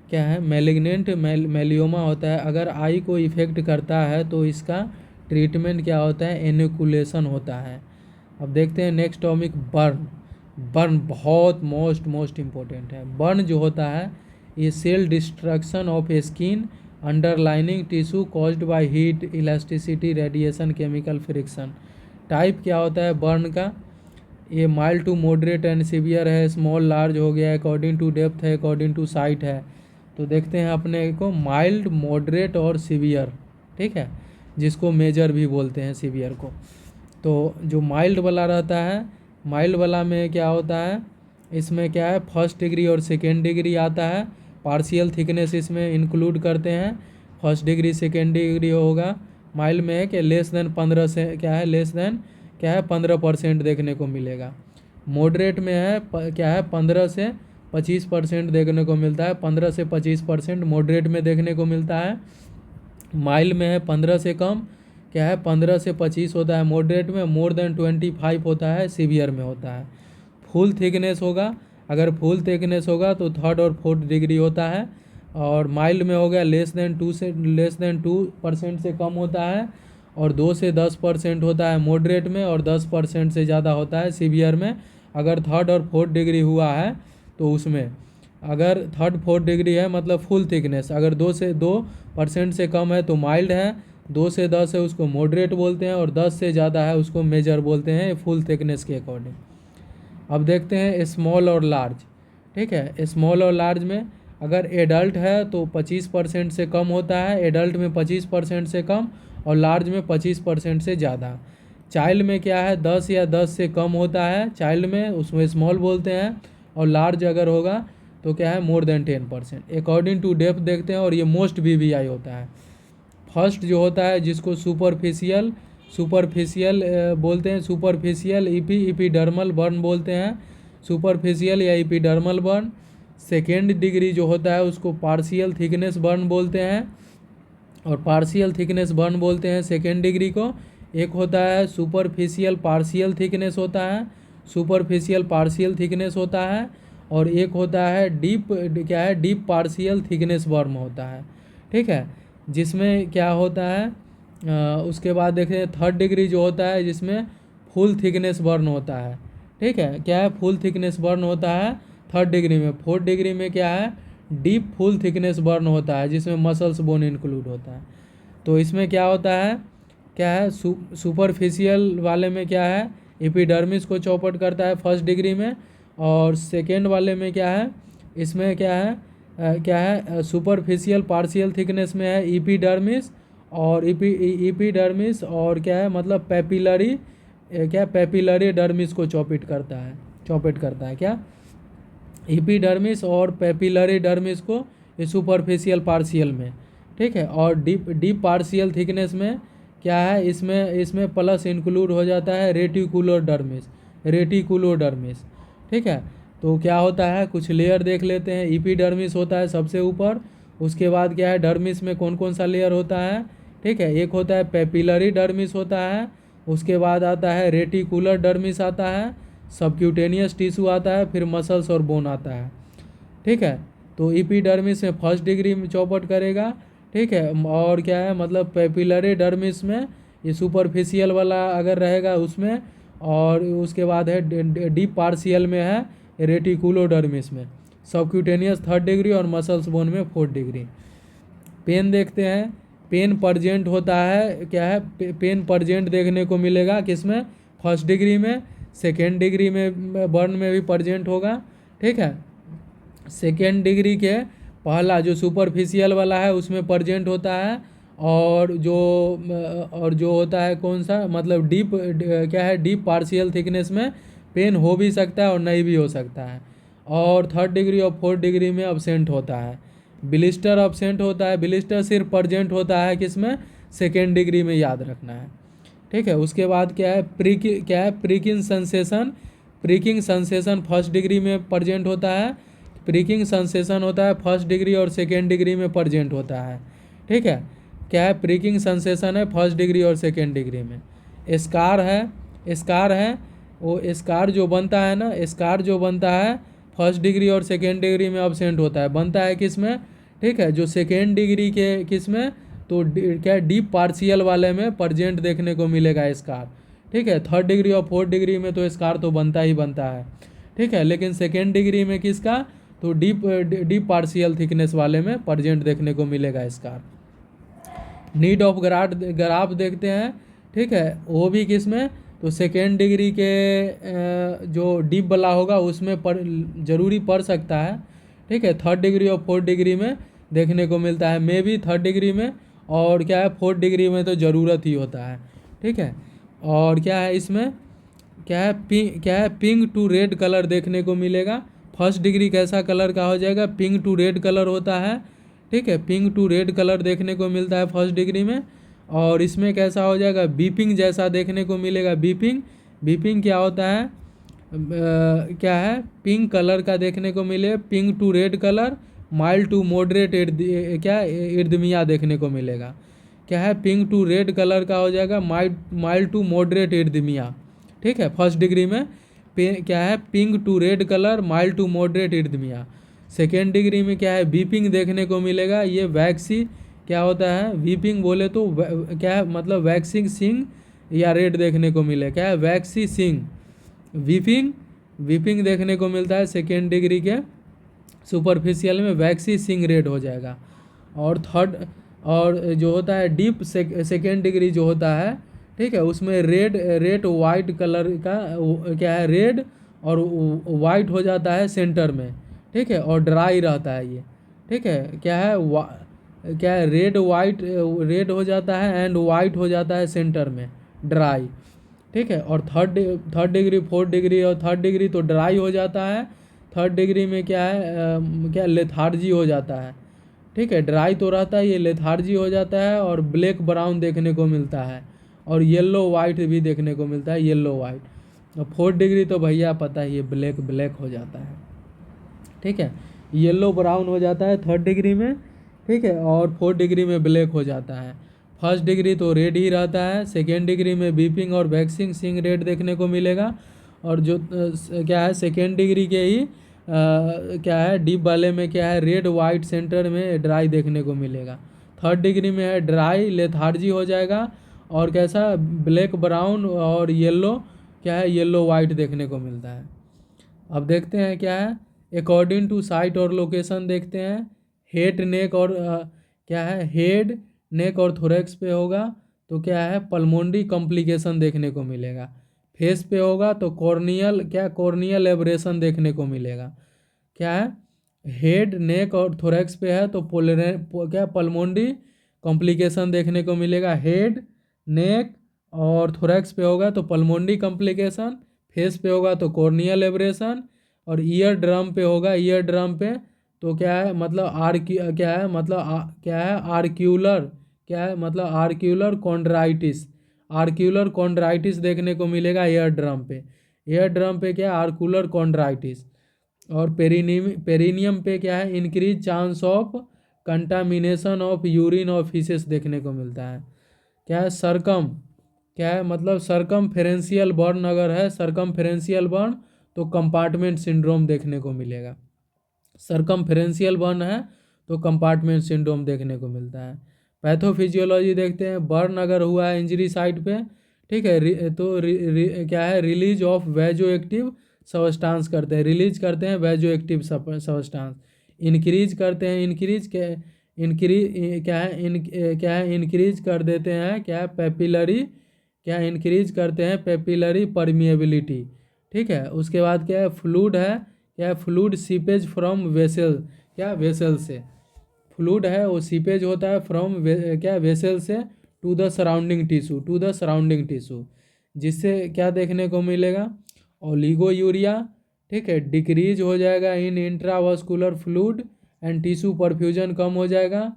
क्या है, मेलिग्नेंट मेलियोमा होता है, अगर आई को इफ़ेक्ट करता है तो इसका ट्रीटमेंट क्या होता है, इनोकुलेशन होता है। अब देखते हैं नेक्स्ट टॉपिक, बर्न बहुत मोस्ट इम्पोर्टेंट है। बर्न जो होता है ये cell destruction of skin underlining tissue caused by heat, elasticity, radiation, chemical friction. Type क्या होता है बर्न का, ये mild to moderate and severe है, स्मॉल लार्ज हो गया, अकॉर्डिंग टू डेप्थ है, अकॉर्डिंग टू साइट है। तो देखते हैं अपने को माइल्ड, मॉडरेट और सीवियर। ठीक है। जिसको मेजर भी बोलते हैं सीवियर को। तो जो माइल्ड वाला रहता है, माइल्ड वाला में क्या होता है, इसमें क्या है, फर्स्ट डिग्री और सेकेंड डिग्री आता है, पार्शियल थिकनेस इसमें इंक्लूड करते हैं। फर्स्ट डिग्री सेकेंड डिग्री होगा, माइल्ड में है कि लेस देन 15 से क्या है, लेस देन क्या है 15% देखने को मिलेगा। मॉडरेट में है क्या है 15 से 25% देखने को मिलता है, 15 से 25% मॉडरेट में देखने को मिलता है। माइल्ड में है 15 से कम, क्या है 15 से 25 होता है मॉडरेट में, मोर देन 25 होता है सीवियर में होता है। फुल थिकनेस होगा, अगर फुल थिकनेस होगा तो थर्ड और फोर्थ डिग्री होता है। और माइल्ड में हो गया लेस देन 2% से कम होता है, और 2 से 10% होता है मॉडरेट में, और 10% से ज़्यादा होता है सीवियर में। अगर थर्ड और फोर्थ डिग्री हुआ है तो उसमें, अगर थर्ड फोर्थ डिग्री है मतलब फुल थिकनेस, अगर 2% से कम है तो माइल्ड है, 2 से 10 है उसको मॉडरेट बोलते हैं, और 10 से ज़्यादा है उसको मेजर बोलते हैं, फुल थिकनेस के अकॉर्डिंग। अब देखते हैं स्मॉल और लार्ज। ठीक है। स्मॉल और लार्ज में अगर एडल्ट है तो 25% से कम होता है, एडल्ट में 25% से कम, और लार्ज में 25% से ज़्यादा। चाइल्ड में क्या है 10 या 10 से कम होता है चाइल्ड में, उसमें स्मॉल बोलते हैं, और लार्ज अगर होगा तो क्या है more than 10%। According to depth देखते हैं, और ये मोस्ट VVI होता है। फर्स्ट जो होता है जिसको सुपरफिशियल बोलते हैं, सुपरफिशियल इपीडर्मल बर्न बोलते हैं, सुपरफिशियल या इपीडर्मल बर्न। सेकेंड डिग्री जो होता है उसको पार्शियल थिकनेस बर्न बोलते हैं, और पार्शियल थिकनेस बर्न बोलते हैं सेकेंड डिग्री को। एक होता है सुपरफिशियल पार्शियल थिकनेस होता है, सुपरफिशियल पार्शियल थिकनेस होता है, और एक होता है डीप क्या है, डीप पार्शियल थिकनेस बर्न होता है। ठीक है। जिसमें क्या होता है उसके बाद देखें थर्ड डिग्री जो होता है जिसमें फुल थिकनेस बर्न होता है। ठीक है। क्या है, फुल थिकनेस बर्न होता है थर्ड डिग्री में। फोर्थ डिग्री में क्या है, डीप फुल थिकनेस बर्न होता है, जिसमें मसल्स बोन इंक्लूड होता है। तो इसमें क्या होता है, क्या है, सुपरफिशियल वाले में क्या है, एपिडर्मिस को चौपट करता है फर्स्ट डिग्री में, और सेकेंड वाले में क्या है, इसमें क्या है क्या है सुपरफिशियल पार्शियल थिकनेस में है ईपीडर्मिस, और ईपीडर्मिस और क्या है मतलब पेपिलरी, क्या पेपिलरी डर्मिस को चौपिट करता है क्या, ईपीडर्मिस और पेपिलरी डर्मिस को ये सुपरफिशियल पार्शियल में, ठीक है। और डीप पार्शियल थिकनेस में क्या है, इसमें प्लस इंक्लूड हो जाता है रेटिकुलोडर्मिस, ठीक है। तो क्या होता है कुछ लेयर देख लेते हैं। ईपीडर्मिस होता है सबसे ऊपर, उसके बाद क्या है डर्मिस में कौन कौन सा लेयर होता है, ठीक है। एक होता है पेपिलरी डर्मिस होता है, उसके बाद आता है रेटिकुलर डर्मिस आता है, सबक्यूटेनियस टिश्यू आता है, फिर मसल्स और बोन आता है, ठीक है। तो ईपीडर्मिस में फर्स्ट डिग्री में चौपट करेगा, ठीक है। और क्या है मतलब पेपिलरी डर्मिस में ये सुपरफिशियल वाला अगर रहेगा उसमें, और उसके बाद है डीप पार्शियल में है रेटिकुलोडर्मिस में, सबक्यूटेनियस थर्ड डिग्री और मसल्स बोन में फोर्थ डिग्री। पेन देखते हैं। पेन परजेंट होता है क्या है, पेन परजेंट देखने को मिलेगा किसमें, फर्स्ट डिग्री में, सेकेंड डिग्री में बर्न में भी परजेंट होगा, ठीक है। सेकेंड डिग्री के पहला जो सुपरफिशियल वाला है उसमें परजेंट होता है, और जो होता है कौन सा मतलब डीप क्या है डीप पार्शियल थिकनेस में पेन हो भी सकता है और नहीं भी हो सकता है। और थर्ड डिग्री और फोर्थ डिग्री में अब्सेंट होता है। ब्लिस्टर अब्सेंट होता है, ब्लिस्टर सिर्फ परजेंट होता है किसमें, सेकेंड डिग्री में, याद रखना है, ठीक है। उसके बाद क्या है प्रिकिंग सेंसेशन फर्स्ट डिग्री में परजेंट होता है, प्रिकिंग सेंसेशन होता है फर्स्ट डिग्री और सेकेंड डिग्री में परजेंट होता है, ठीक है। क्या है प्रिकिंग सेंसेशन है फर्स्ट डिग्री और सेकेंड डिग्री में। स्कार है वो स्कार जो बनता है ना, स्कार जो बनता है फर्स्ट डिग्री और सेकेंड डिग्री में अब्सेंट होता है, बनता है किस में, ठीक है, जो सेकेंड डिग्री के किस में, तो क्या डीप पार्शियल वाले में परजेंट देखने को मिलेगा स्कार, ठीक है। थर्ड डिग्री और फोर्थ डिग्री में तो स्कार तो बनता ही बनता है, ठीक है। लेकिन सेकेंड डिग्री में किसका, तो डीप पार्शियल थिकनेस वाले में परजेंट देखने को मिलेगा स्कार। नीड ऑफ ग्राफ देखते हैं, ठीक है, वो भी किस में, तो सेकेंड डिग्री के जो डीप वाला होगा उसमें जरूरी पड़ सकता है, ठीक है। थर्ड डिग्री और फोर्थ डिग्री में देखने को मिलता है, मे भी थर्ड डिग्री में, और क्या है फोर्थ डिग्री में तो ज़रूरत ही होता है, ठीक है। और क्या है इसमें क्या है पिंक टू रेड कलर देखने को मिलेगा। फर्स्ट डिग्री कैसा कलर का हो जाएगा, पिंक टू रेड कलर होता है, ठीक है, पिंक टू रेड कलर देखने को मिलता है फर्स्ट डिग्री में। और इसमें कैसा हो जाएगा, बीपिंग जैसा देखने को मिलेगा। बीपिंग क्या होता है, क्या है पिंक कलर का देखने को मिले, pink to red colour, mild to moderate क्या इर्दमिया देखने को मिलेगा। क्या है पिंक टू रेड कलर का हो जाएगा माइल्ड टू मॉडरेट इर्दमिया, ठीक है, फर्स्ट डिग्री में। क्या है pink to red colour, mild to moderate erythema. Second degree में क्या है वीपिंग देखने को मिलेगा, ये वैक्सी क्या होता है, वीपिंग बोले तो क्या है मतलब वैक्सिंग सिंग या रेड देखने को मिले, क्या है वैक्सी सिंग, वीपिंग देखने को मिलता है सेकेंड डिग्री के सुपरफिशियल में, वैक्सी सिंग रेड हो जाएगा। और जो होता है डीप सेकेंड डिग्री जो होता है, ठीक है, उसमें रेड वाइट कलर का क्या है रेड और वाइट हो जाता है सेंटर में, ठीक है, और ड्राई रहता है ये, ठीक है। क्या है रेड हो जाता है एंड वाइट हो जाता है सेंटर में, ड्राई, ठीक है। और थर्ड डिग्री फोर्थ डिग्री और थर्ड डिग्री तो ड्राई हो जाता है। थर्ड डिग्री में क्या है क्या लेथार्जी हो जाता है, ठीक है, ड्राई तो रहता है, ये लेथार्जी हो जाता है और ब्लैक ब्राउन देखने को मिलता है, और येलो वाइट भी देखने को मिलता है, येलो वाइट। और फोर्थ डिग्री तो भैया पता है ये ब्लैक हो जाता है, ठीक है, येलो ब्राउन हो जाता है थर्ड डिग्री में, ठीक है, और फोर्थ डिग्री में ब्लैक हो जाता है। फर्स्ट डिग्री तो रेड ही रहता है, सेकेंड डिग्री में बीपिंग और वैक्सिंग सिंग रेड देखने को मिलेगा। और जो क्या है सेकेंड डिग्री के ही क्या है डीप वाले में क्या है रेड वाइट सेंटर में ड्राई देखने को मिलेगा। थर्ड डिग्री में है ड्राई लेथार्जी हो जाएगा, और कैसा ब्लैक ब्राउन और येलो क्या है येलो वाइट देखने को मिलता है। अब देखते हैं क्या है अकॉर्डिंग टू साइट और लोकेशन देखते हैं। हेड नेक और क्या है हेड नेक और थोरैक्स पे होगा तो क्या है पल्मोनरी कॉम्प्लिकेशन देखने को मिलेगा। फेस पे होगा तो कॉर्नियल एब्रेशन देखने को मिलेगा। क्या है हेड नेक और थोरैक्स पे है तो क्या पल्मोनरी कॉम्प्लिकेशन देखने को मिलेगा। हेड नेक और थोरैक्स पे होगा तो पल्मोनरी कॉम्प्लिकेशन, फेस पे होगा तो कॉर्नियल एब्रेशन, और ईयर ड्रम पे होगा, ईयर ड्रम पे तो क्या है मतलब क्या है आर्क्यूलर, क्या है मतलब आर्क्यूलर कॉन्ड्राइटिस, आर्क्यूलर कॉन्ड्राइटिस देखने को मिलेगा ईयर ड्रम पे। ईयर ड्रम पे क्या है आर्कुलर कॉन्ड्राइटिस। और पेरिनियम पे क्या है increase chance of contamination of urine और फीसेस देखने को मिलता है। क्या है सरकम, क्या है मतलब सरकमफेरेंशियल बर्न अगर है, सरकमफेरेंशियल बर्न तो कंपार्टमेंट सिंड्रोम देखने को मिलेगा। सरकमफेरेंशियल बर्न है तो कंपार्टमेंट सिंड्रोम देखने को मिलता है। पैथोफिजियोलॉजी देखते हैं, बर्न अगर हुआ है इंजरी साइट पे, ठीक है, क्या है रिलीज ऑफ वैजो एक्टिव सबस्टांस करते हैं, रिलीज करते हैं वैजो एक्टिव सबस्टांस। इंक्रीज करते हैं, इंक्रीज क्या है इंक्रीज कर देते हैं, क्या है पेपिलरी, क्या इंक्रीज करते हैं पेपिलरी परमिएबिलिटी। ठीक है, उसके बाद क्या है फ्लूड है, क्या है फ्लूड सीपेज फ्रॉम वेसल, क्या वेसल से फ्लूड है वो सीपेज होता है फ्रॉम क्या वेसल से to the surrounding tissue, to the surrounding tissue, जिससे क्या देखने को मिलेगा ओलिगोयूरिया। ठीक है, डिक्रीज हो जाएगा in intravascular fluid and tissue perfusion कम हो जाएगा।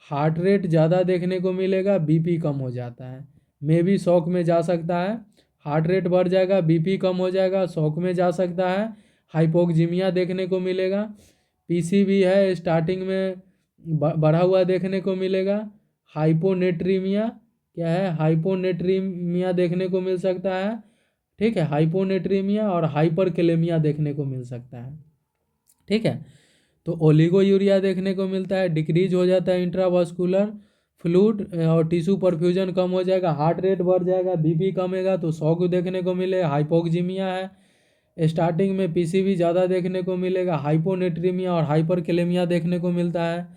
हार्ट रेट ज़्यादा देखने को मिलेगा, बीपी कम हो जाता है, मे भी शॉक में जा सकता है। हार्ट रेट बढ़ जाएगा, बीपी कम हो जाएगा, शॉक में जा सकता है, हाइपोक्सीमिया देखने को मिलेगा। पीसीबी है स्टार्टिंग में बढ़ा हुआ देखने को मिलेगा। हाइपोनेट्रीमिया, क्या है हाइपोनेट्रीमिया देखने को मिल सकता है। ठीक है, हाइपोनेट्रीमिया और हाइपरकेलेमिया देखने को मिल सकता है। ठीक है, तो ओलिगोयूरिया देखने को मिलता है, डिक्रीज हो जाता है इंट्रावास्कुलर फ्लूड और टिश्यू परफ्यूजन कम हो जाएगा, हार्ट रेट बढ़ जाएगा, बीपी कमेगा तो शॉक देखने को मिलेगा। हाइपोक्सीमिया है स्टार्टिंग में, पीसीबी ज़्यादा देखने को मिलेगा, हाइपोनेट्रीमिया और हाइपरकेलेमिया देखने को मिलता है।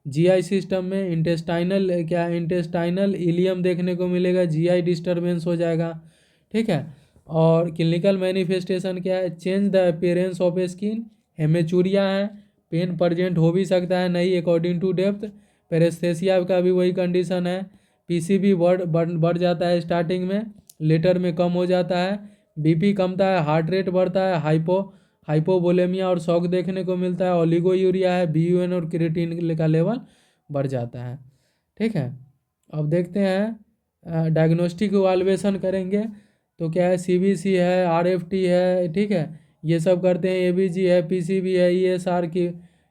जीआई सिस्टम में इंटेस्टाइनल इलियम देखने को मिलेगा, जीआई डिस्टर्बेंस हो जाएगा। ठीक है, और क्लिनिकल मैनिफेस्टेशन क्या है change the appearance of skin, haematuria है, पेन प्रजेंट हो भी सकता है नहीं अकॉर्डिंग टू डेप्थ। पेरेस्थेसिया का भी वही कंडीशन है, पीसीबी बढ़ जाता है स्टार्टिंग में, लेटर में कम हो जाता है, बीपी कमता है, हार्ट रेट बढ़ता है, हाइपोवोलेमिया और शॉक देखने को मिलता है। ओलिगोयूरिया है, बीयूएन और क्रिएटिनिन का लेवल बढ़ जाता है। ठीक है, अब देखते हैं डायग्नोस्टिक इवाल्युएशन करेंगे तो क्या है सीबीसी है, आरएफटी है, ठीक है, ये सब करते हैं, एबीजी है, पीसीबी है, ईएसआर की,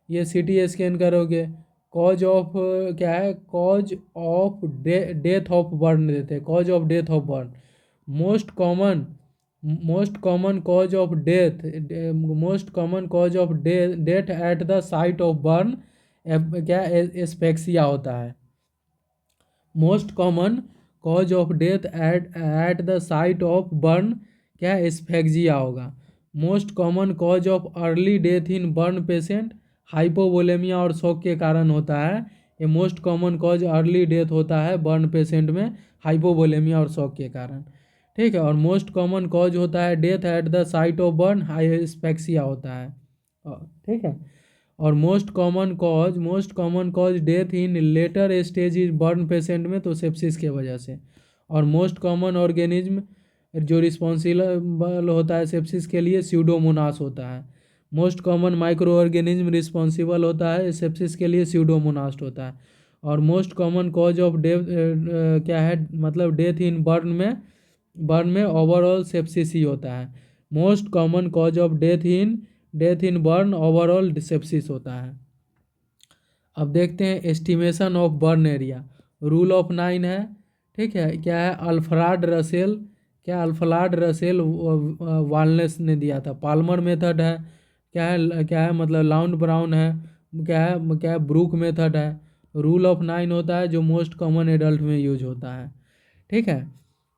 ये सीटी स्कैन करोगे। कॉज ऑफ क्या है cause of death of burn देते हैं, cause of death of burn. Most common cause of death, most common cause of death at the site of burn क्या एस्पेक्सिया होता है। Most common cause of death at the site of burn क्या एस्फेक्सिया होगा। Most common cause of early death in burn patient hypovolemia और शॉक के कारण होता है। ये most common cause early death होता है बर्न पेशेंट में हाइपोवोलेमिया और शॉक के कारण। ठीक है, और मोस्ट कॉमन कॉज होता है death at the site of burn hypoxia होता है। ठीक है, और most common cause death in later stage is burn patient में तो सेप्सिस के वजह से। और मोस्ट कॉमन ऑर्गेनिज्म जो रिस्पॉन्सिबल होता है सेप्सिस के लिए स्यूडोमोनास होता है। Most common micro organism responsible होता है सेप्सिस के लिए स्यूडोमोनास्ट होता है। और most common cause of death क्या है मतलब डेथ इन बर्न में ओवरऑल सेप्सिस ही होता है। Most common cause of death in burn overall sepsis होता है। अब देखते हैं estimation of burn area, rule of 9 है। ठीक है, क्या है अल्फ्रेड रसेल, क्या अल्फ्रेड रसेल वालनेस ने दिया था। पाल्मर मेथड है, क्या है मतलब लाउंड ब्राउन है, क्या है ब्रूक मेथड है। रूल ऑफ 9 होता है जो मोस्ट कॉमन एडल्ट में यूज होता है। ठीक है,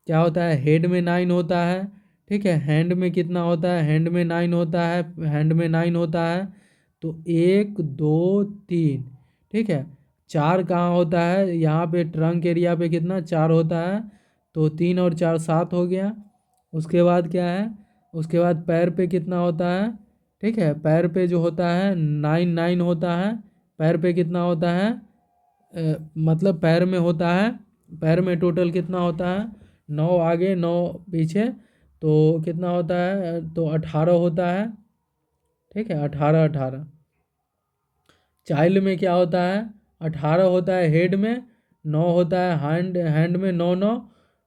क्या होता है हेड में 9 होता है। ठीक है, हैंड में कितना होता है, हैंड में 9 होता है, हैंड में 9 होता है तो 1 2 3। ठीक है, 4 कहाँ होता है यहाँ पे ट्रंक एरिया पे कितना 4 होता है तो 3 और 4 7 हो गया। उसके बाद क्या है उसके बाद पैर पे कितना होता है ठीक है। पैर पे जो होता है 9 होता है। पैर पे कितना होता है, मतलब पैर में होता है, पैर में टोटल कितना होता है, 9 आगे 9 पीछे, तो कितना होता है, तो 18 होता है। ठीक है, 18। चाइल्ड में क्या होता है, 18 होता है हेड में, 9 होता है हैंड में, 9।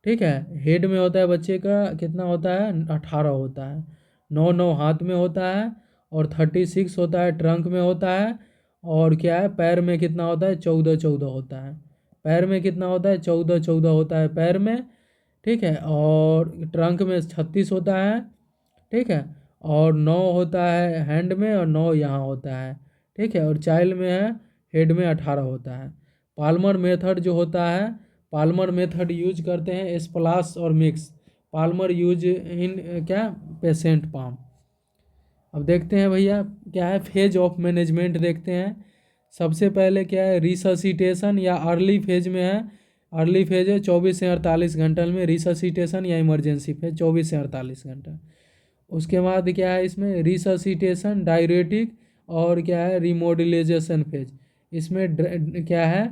ठीक है, हेड में होता है बच्चे का कितना होता है, 18 होता है। 9 हाथ में होता है, और 36 होता है ट्रंक में होता है। और क्या है, पैर में कितना होता है, 14 होता है। पैर में कितना होता है, 14 होता है पैर में। ठीक है, और ट्रंक में 36 होता है। ठीक है, और 9 होता है हैंड में, और 9 यहाँ होता है। ठीक है, और चाइल्ड में है हेड में 18 होता है। पाल्मर मेथड जो होता है, पाल्मर मेथड यूज करते हैं स्प्लाश और मिक्स। पाल्मर यूज इन क्या, पेशेंट पाम। अब देखते हैं भैया क्या है, फेज ऑफ मैनेजमेंट देखते हैं। सबसे पहले क्या है, रिससिटेशन या अर्ली फेज में है। अर्ली फेज है 24 से 48 घंटे में, रिससिटेशन या इमरजेंसी फेज 24 से 48 घंटा। उसके बाद क्या है इसमें, रिससिटेशन, डायरेटिक, और क्या है रिमोडुलाइजेशन फेज। इसमें क्या है,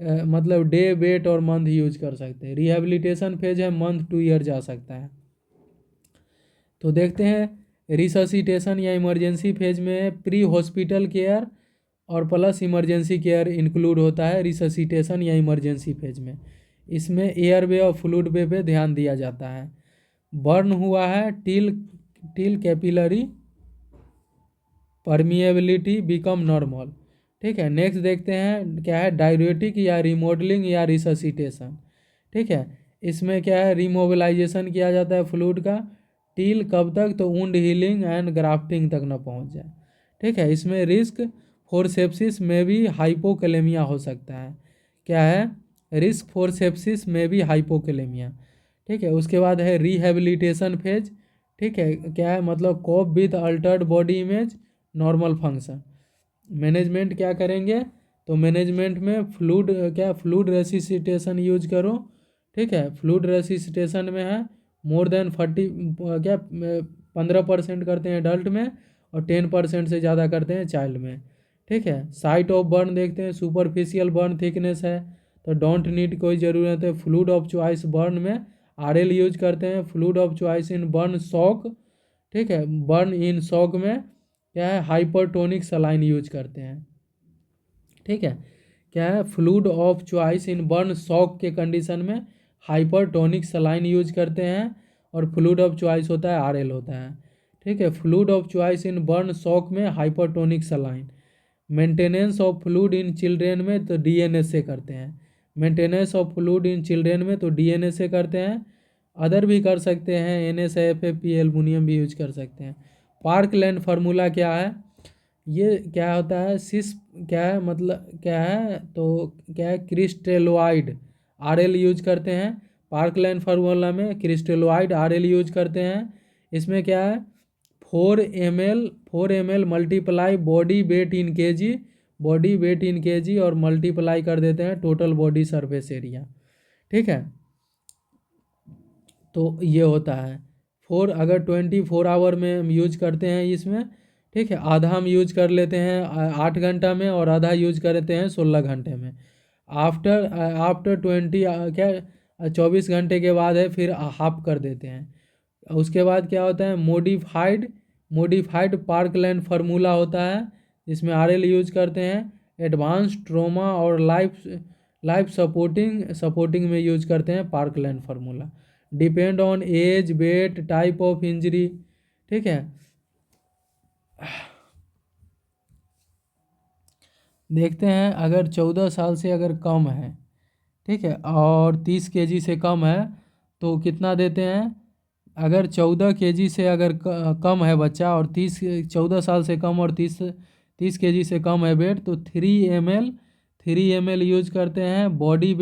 मतलब डे, वेट और मंथ यूज कर सकते हैं। रिहेबिलिटेशन फेज है मंथ टू ईयर जा सकता है। तो देखते हैं रिससिटेशन या इमरजेंसी फेज में प्री हॉस्पिटल केयर और प्लस इमरजेंसी केयर इंक्लूड होता है रिससिटेशन या इमरजेंसी फेज में। इसमें एयरवे और फ्लूइड वे पे ध्यान दिया जाता है। बर्न हुआ है till capillary permeability become normal. ठीक है, नेक्स्ट देखते हैं क्या है, डायरेटिक या रिमॉडलिंग या रिससिटेशन। ठीक है, इसमें क्या है, रिमोबिलाइजेशन किया जाता है फ्लूइड का टिल कब तक, तो वुंड हीलिंग एंड ग्राफ्टिंग तक न पहुंच जाए। ठीक है, इसमें रिस्क फॉर सेप्सिस में भी हाइपोकैलेमिया हो सकता है। क्या है, रिस्क फॉर सेप्सिस में भी हाइपोकैलेमिया। ठीक है, उसके बाद है रिहेबिलिटेशन फेज। ठीक है, क्या है, मतलब cope with altered body image, normal function. Management क्या करेंगे, तो मैनेजमेंट में फ्लूड क्या, फ्लूड रेसिसिटेशन यूज करो। ठीक है, फ्लूड रेसिसिटेशन में है मोर देन 40 क्या 15% करते हैं एडल्ट में, और 10% से ज़्यादा करते हैं चाइल्ड में। ठीक है, साइट ऑफ बर्न देखते हैं, सुपरफिशियल बर्न थिकनेस है तो डोंट नीड कोई ज़रूरत है। फ्लूड ऑफ चॉइस बर्न में आरएल यूज करते हैं। Fluid of choice in burn shock, ठीक है, बर्न इन शॉक में क्या है, हाइपरटोनिक सलाइन यूज करते हैं। ठीक है, क्या है, fluid of choice in burn shock के कंडीशन में हाइपरटोनिक सलाइन यूज करते हैं, और फ्लूड ऑफ चॉइस होता है आरएल होता है। ठीक है, fluid of choice in burn shock में hypertonic saline. Maintenance of fluid in children में तो डीएनएस से करते हैं। Maintenance of fluid in children में तो डीएनएस से करते हैं। अदर भी कर सकते हैं, एनएसएफएपी एल्युमिनियम भी यूज कर सकते हैं। पार्कलैंड फार्मूला क्या है, ये क्या होता है, सिस क्या है, मतलब क्या है, तो क्या है, क्रिस्टेलोइड आरएल यूज करते हैं। पार्कलैंड फार्मूला में क्रिस्टेलोइड आरएल यूज करते हैं। इसमें क्या है, 4 ml मल्टीप्लाई बॉडी वेट इन केजी, बॉडी वेट इन केजी, और मल्टीप्लाई कर देते हैं टोटल बॉडी सरफेस एरिया। ठीक है, तो ये होता है अगर 24 आवर में हम यूज करते हैं इसमें। ठीक है, आधा हम यूज कर लेते हैं 8 घंटा में, और आधा यूज करते हैं 16 घंटे में। आफ्टर 20 क्या 24 घंटे के बाद है फिर हाफ कर देते हैं। उसके बाद क्या होता है, मोडिफाइड पार्कलैंड फार्मूला होता है, जिसमें आरएल यूज करते हैं। एडवांस ट्रोमा और लाइफ सपोर्टिंग में यूज करते हैं Parkland formula. Depend on age, weight, type of injury. ठीक है, देखते हैं अगर 14 साल से अगर कम है, ठीक है, और 30 केजी से कम है तो कितना देते हैं। अगर 14 केजी से अगर कम है बच्चा, और 14 साल से कम और 30 केजी से कम है वेट, तो 3 ml यूज करते हैं बॉडी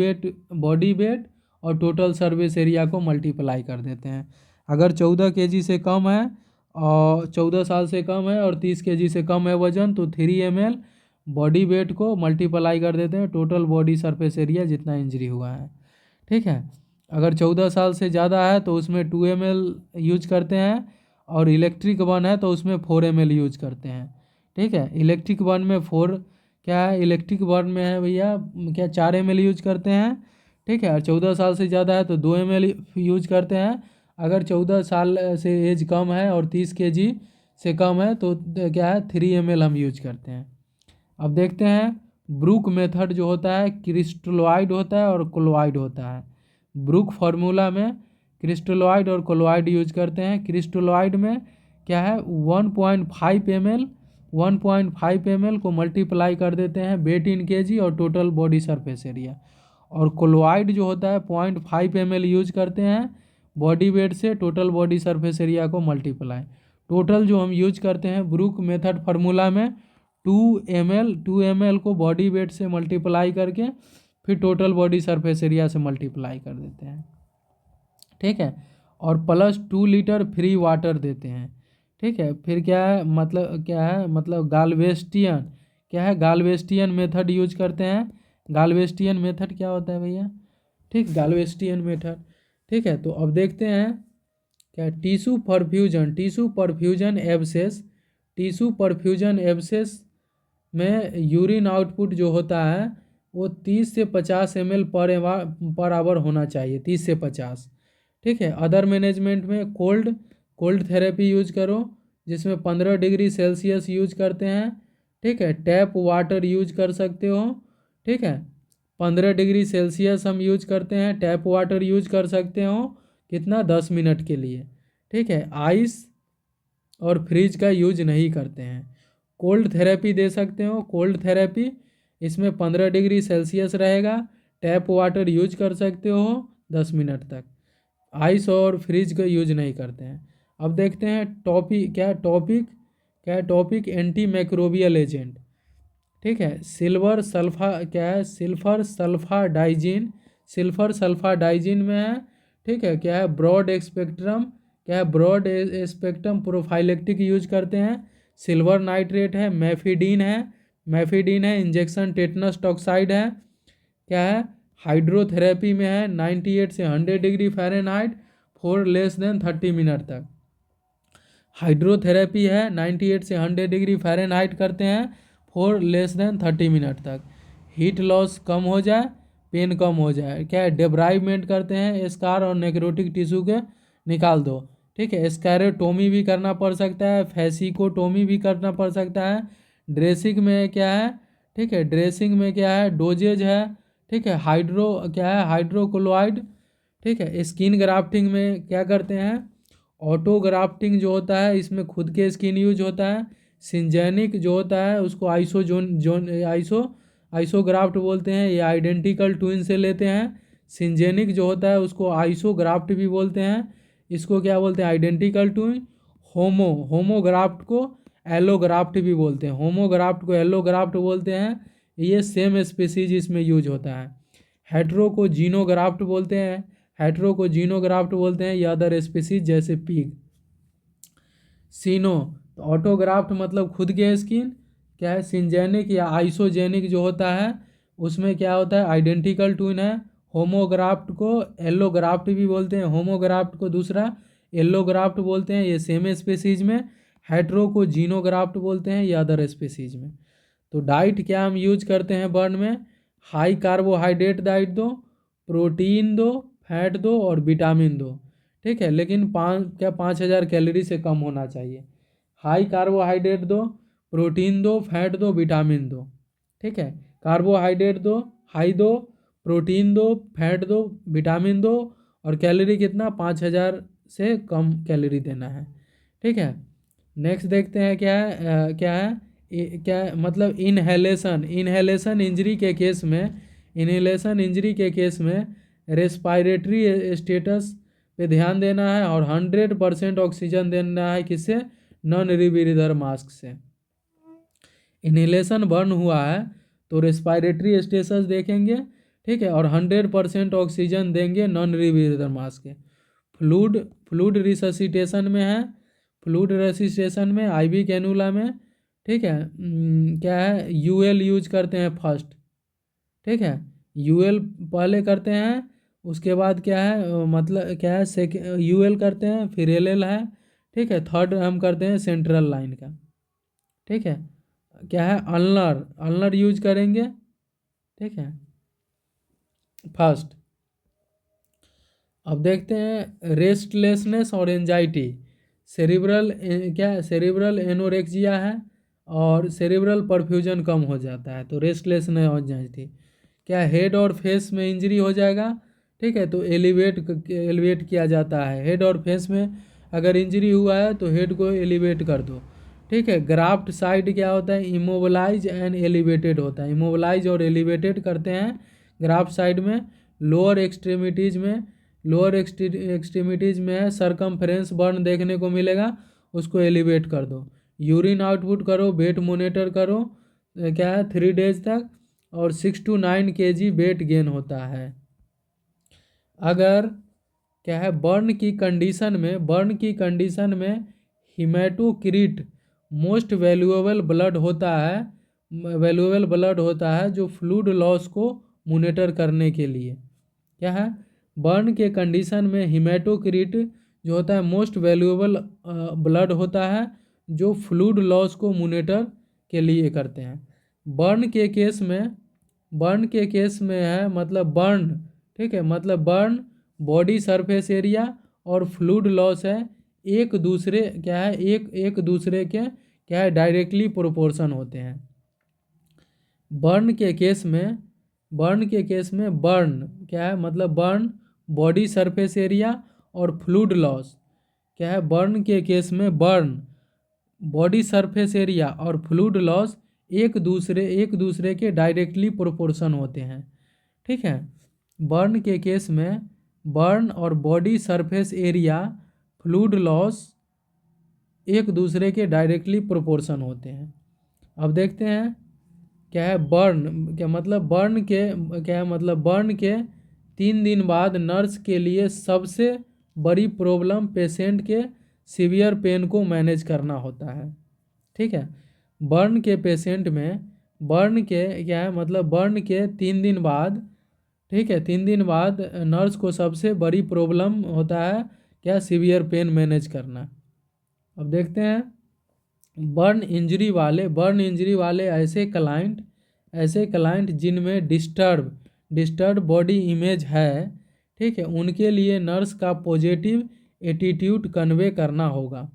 वेट और टोटल सर्विस एरिया को मल्टीप्लाई कर देते हैं। अगर 14 केजी से कम है और 14 साल से कम है और 30 केजी से कम है वजन, तो 3 ml बॉडी वेट को मल्टीप्लाई कर देते हैं टोटल बॉडी सरफेस एरिया जितना इंजरी हुआ है। ठीक है, अगर 14 साल से ज़्यादा है तो उसमें 2 ml यूज करते हैं, और इलेक्ट्रिक वन है तो उसमें 4 ml यूज करते हैं। ठीक है, इलेक्ट्रिक वन में 4 क्या है, इलेक्ट्रिक वन में है भैया क्या 4 ml यूज करते हैं। ठीक है, और 14 साल से ज़्यादा है तो 2 ml यूज करते हैं। अगर 14 साल से एज कम है और 30 kg से कम है तो क्या है 3 ml हम यूज करते हैं। अब देखते हैं ब्रूक मेथड जो होता है क्रिस्टलोइड होता है और कोलोइड होता है। ब्रूक फार्मूला में क्रिस्टलोइड और कोलोइड यूज करते हैं। क्रिस्टलोइड में क्या है 1.5 ml को मल्टीप्लाई कर देते हैं वेट इन केजी और टोटल बॉडी सरफेस एरिया। और कोलोइड जो होता है 0.5 ml यूज करते हैं बॉडी वेट से टोटल बॉडी सरफेस एरिया को मल्टीप्लाई। टोटल जो हम यूज करते हैं ब्रूक मेथड फार्मूला में 2 ml को बॉडी वेट से मल्टीप्लाई करके फिर टोटल बॉडी सरफेस एरिया से मल्टीप्लाई कर देते हैं। ठीक है, और प्लस 2 लीटर फ्री वाटर देते हैं। ठीक है, फिर क्या है मतलब गाल्वेस्टियन क्या है, गाल्वेस्टियन मेथड यूज करते हैं। गाल्वेस्टियन मेथड क्या होता है भैया, ठीक, गाल्वेस्टियन मेथड। ठीक है, तो अब देखते हैं क्या टिश्यू परफ्यूजन एब्सेस में यूरिन आउटपुट जो होता है वो 30 से 50 ml पर आवर होना चाहिए, 30 से 50। ठीक है, अदर मैनेजमेंट में कोल्ड थेरेपी यूज करो जिसमें 15 डिग्री सेल्सियस यूज करते हैं। ठीक है, टैप वाटर यूज कर सकते हो। ठीक है, 15 डिग्री सेल्सियस हम यूज करते हैं, टैप वाटर यूज कर सकते हो कितना 10 मिनट के लिए। ठीक है, आइस और फ्रिज का यूज नहीं करते हैं। कोल्ड थेरेपी दे सकते हो, कोल्ड थेरेपी इसमें 15 डिग्री सेल्सियस रहेगा, टैप वाटर यूज कर सकते हो 10 मिनट तक। आइस और फ्रिज का यूज नहीं करते हैं। अब देखते हैं टॉपिक एंटी मैक्रोबियल एजेंट। ठीक है, सिल्फर सल्फाडाइजिन में है। ठीक है, क्या है ब्रॉड स्पेक्ट्रम प्रोफाइलेक्टिक यूज करते हैं। सिल्वर नाइट्रेट है, मैफिडीन है, इंजेक्शन टेटनस टॉक्साइड है। क्या है हाइड्रोथेरेपी में है 98 से 100 degree Fahrenheit for less than 30 minute तक। हाइड्रोथेरेपी है 98 से 100 डिग्री फ़ारेनहाइट करते हैं फॉर लेस देन 30 मिनट तक। हीट लॉस कम हो जाए, पेन कम हो जाए। क्या है डेब्राइवमेंट करते हैं, स्कार और नेक्रोटिक टिश्यू के निकाल दो। ठीक है, स्कैरेटोमी भी करना पड़ सकता है, फैसिकोटोमी भी करना पड़ सकता है। ड्रेसिंग में क्या है, ठीक है, ड्रेसिंग में क्या है डोजेज है। ठीक है, हाइड्रोक्लोराइड। ठीक है, स्किन ग्राफ्टिंग में क्या करते हैं ऑटो ग्राफ्टिंग जो होता है इसमें खुद के स्किन यूज होता है। सिंजेनिक जो होता है उसको आइसोग्राफ्ट बोलते हैं, ये आइडेंटिकल ट्विन से लेते हैं। सिंजेनिक जो होता है उसको आइसोग्राफ्ट भी बोलते हैं, इसको क्या बोलते हैं आइडेंटिकल ट्विन। होमोग्राफ्ट को एलोग्राफ्ट भी बोलते हैं, होमोग्राफ्ट को एलोग्राफ्ट बोलते हैं। ये सेम स्पीसीज इसमें यूज होता है। हेट्रो को जीनोग्राफ्ट बोलते हैं, ये अदर स्पीसीज जैसे पिग। सीनो तो ऑटोग्राफ्ट मतलब खुद के स्किन। क्या है सिंजेनिक या आइसोजेनिक जो होता है उसमें क्या होता है आइडेंटिकल ट्विन है। होमोग्राफ्ट को एलोग्राफ्ट भी बोलते हैं, होमोग्राफ्ट को दूसरा एलोग्राफ्ट बोलते हैं, ये सेम स्पीसीज में। हेट्रो को जीनोग्राफ्ट बोलते हैं, ये अदर स्पीसीज में। तो डाइट क्या हम यूज करते हैं बर्न में, हाई कार्बोहाइड्रेट डाइट दो, प्रोटीन दो, फैट दो और विटामिन दो। ठीक है, लेकिन 5000 कैलोरी से कम होना चाहिए। हाई कार्बोहाइड्रेट दो, प्रोटीन दो, फैट दो, विटामिन दो। ठीक है, कार्बोहाइड्रेट दो, हाई दो, प्रोटीन दो, फैट दो, विटामिन दो और कैलोरी कितना 5000 से कम कैलोरी देना है। ठीक है, नेक्स्ट देखते हैं क्या है मतलब इनहेलेशन इंजरी के केस में रेस्पायरेटरी स्टेटस पे ध्यान देना है और 100% ऑक्सीजन देना है किससे, नॉन रीब्रीदर मास्क से। इनहेलेशन बर्न हुआ है तो रेस्पायरेटरी स्टेटस देखेंगे। ठीक है, और 100% ऑक्सीजन देंगे नॉन रीब्रीदर मास्क के। फ्लूड रिससिटेशन में है, फ्लूड रेसिस्टेशन में आईवी कैनुला में। ठीक है, क्या है यूएल यूज करते हैं फर्स्ट। ठीक है, यूएल पहले करते हैं, उसके बाद क्या है मतलब क्या है यूएल करते हैं, फिर एलएल है। ठीक है। थर्ड हम करते हैं सेंट्रल लाइन का। ठीक है, क्या है, अल्नर, अल्नर यूज करेंगे। ठीक है, फर्स्ट। अब देखते हैं रेस्टलेसनेस और एंजाइटी। सेरिब्रल क्या है, सेरिब्रल एनोरेक्सिया है और सेरिब्रल परफ्यूजन कम हो जाता है, तो रेस्टलेसनेस और एंजाइटी। क्या हेड और फेस में इंजरी हो जाएगा, ठीक है, तो एलिवेट किया जाता है। हेड और फेस में अगर इंजरी हुआ है तो हेड को एलिवेट कर दो। ठीक है, ग्राफ्ट साइड क्या होता है, इमोबलाइज एंड एलिवेटेड होता है। इमोबलाइज और एलिवेटेड करते हैं ग्राफ्ट साइड में। लोअर एक्सट्रीमिटीज़ में, लोअर एक्सट्रीमिटीज़ में है सरकमफ्रेंस बर्न देखने को मिलेगा, उसको एलिवेट कर दो। यूरिन आउटपुट करो, वेट मोनिटर करो, क्या है 3 डेज तक, और 6 to 9 kg वेट गेन होता है। अगर क्या है बर्न की कंडीशन में, बर्न की कंडीशन में हिमेटोक्रिट मोस्ट वैल्यूएबल ब्लड होता है, वैल्यूएबल ब्लड होता है जो फ्लूइड लॉस को मॉनिटर करने के लिए। क्या है, बर्न के कंडीशन में हिमेटोक्रिट जो होता है मोस्ट वैल्यूएबल ब्लड होता है जो फ्लूइड लॉस को मॉनिटर के लिए करते हैं। बर्न के केस में, बर्न के केस में है मतलब बर्न, ठीक है, मतलब बर्न बॉडी सरफेस एरिया और फ्लूइड लॉस है एक दूसरे, क्या है, एक दूसरे के क्या है डायरेक्टली प्रोपोर्शन होते हैं। बर्न के केस में, बर्न के केस में बर्न क्या है मतलब बर्न बॉडी सरफेस एरिया और फ्लूइड लॉस, क्या है, बर्न के केस में बर्न बॉडी सरफेस एरिया और फ्लूइड लॉस एक दूसरे के डायरेक्टली प्रोपोर्शन होते हैं। ठीक है, बर्न के केस में बर्न और body surface area fluid loss एक दूसरे के डायरेक्टली प्रोपोर्शन होते हैं। अब देखते हैं क्या है बर्न, क्या मतलब बर्न के, क्या है मतलब बर्न के 3 दिन बाद नर्स के लिए सबसे बड़ी प्रॉब्लम पेशेंट के सीवियर पेन को मैनेज करना होता है। ठीक है, बर्न के पेशेंट में, बर्न के क्या है मतलब बर्न के 3 दिन बाद, ठीक है, 3 दिन बाद नर्स को सबसे बड़ी प्रॉब्लम होता है क्या, सीवियर पेन मैनेज करना। अब देखते हैं बर्न इंजरी वाले, बर्न इंजरी वाले ऐसे क्लाइंट, ऐसे क्लाइंट जिनमें डिस्टर्ब बॉडी इमेज है, ठीक है, उनके लिए नर्स का पॉजिटिव एटीट्यूड कन्वे करना होगा।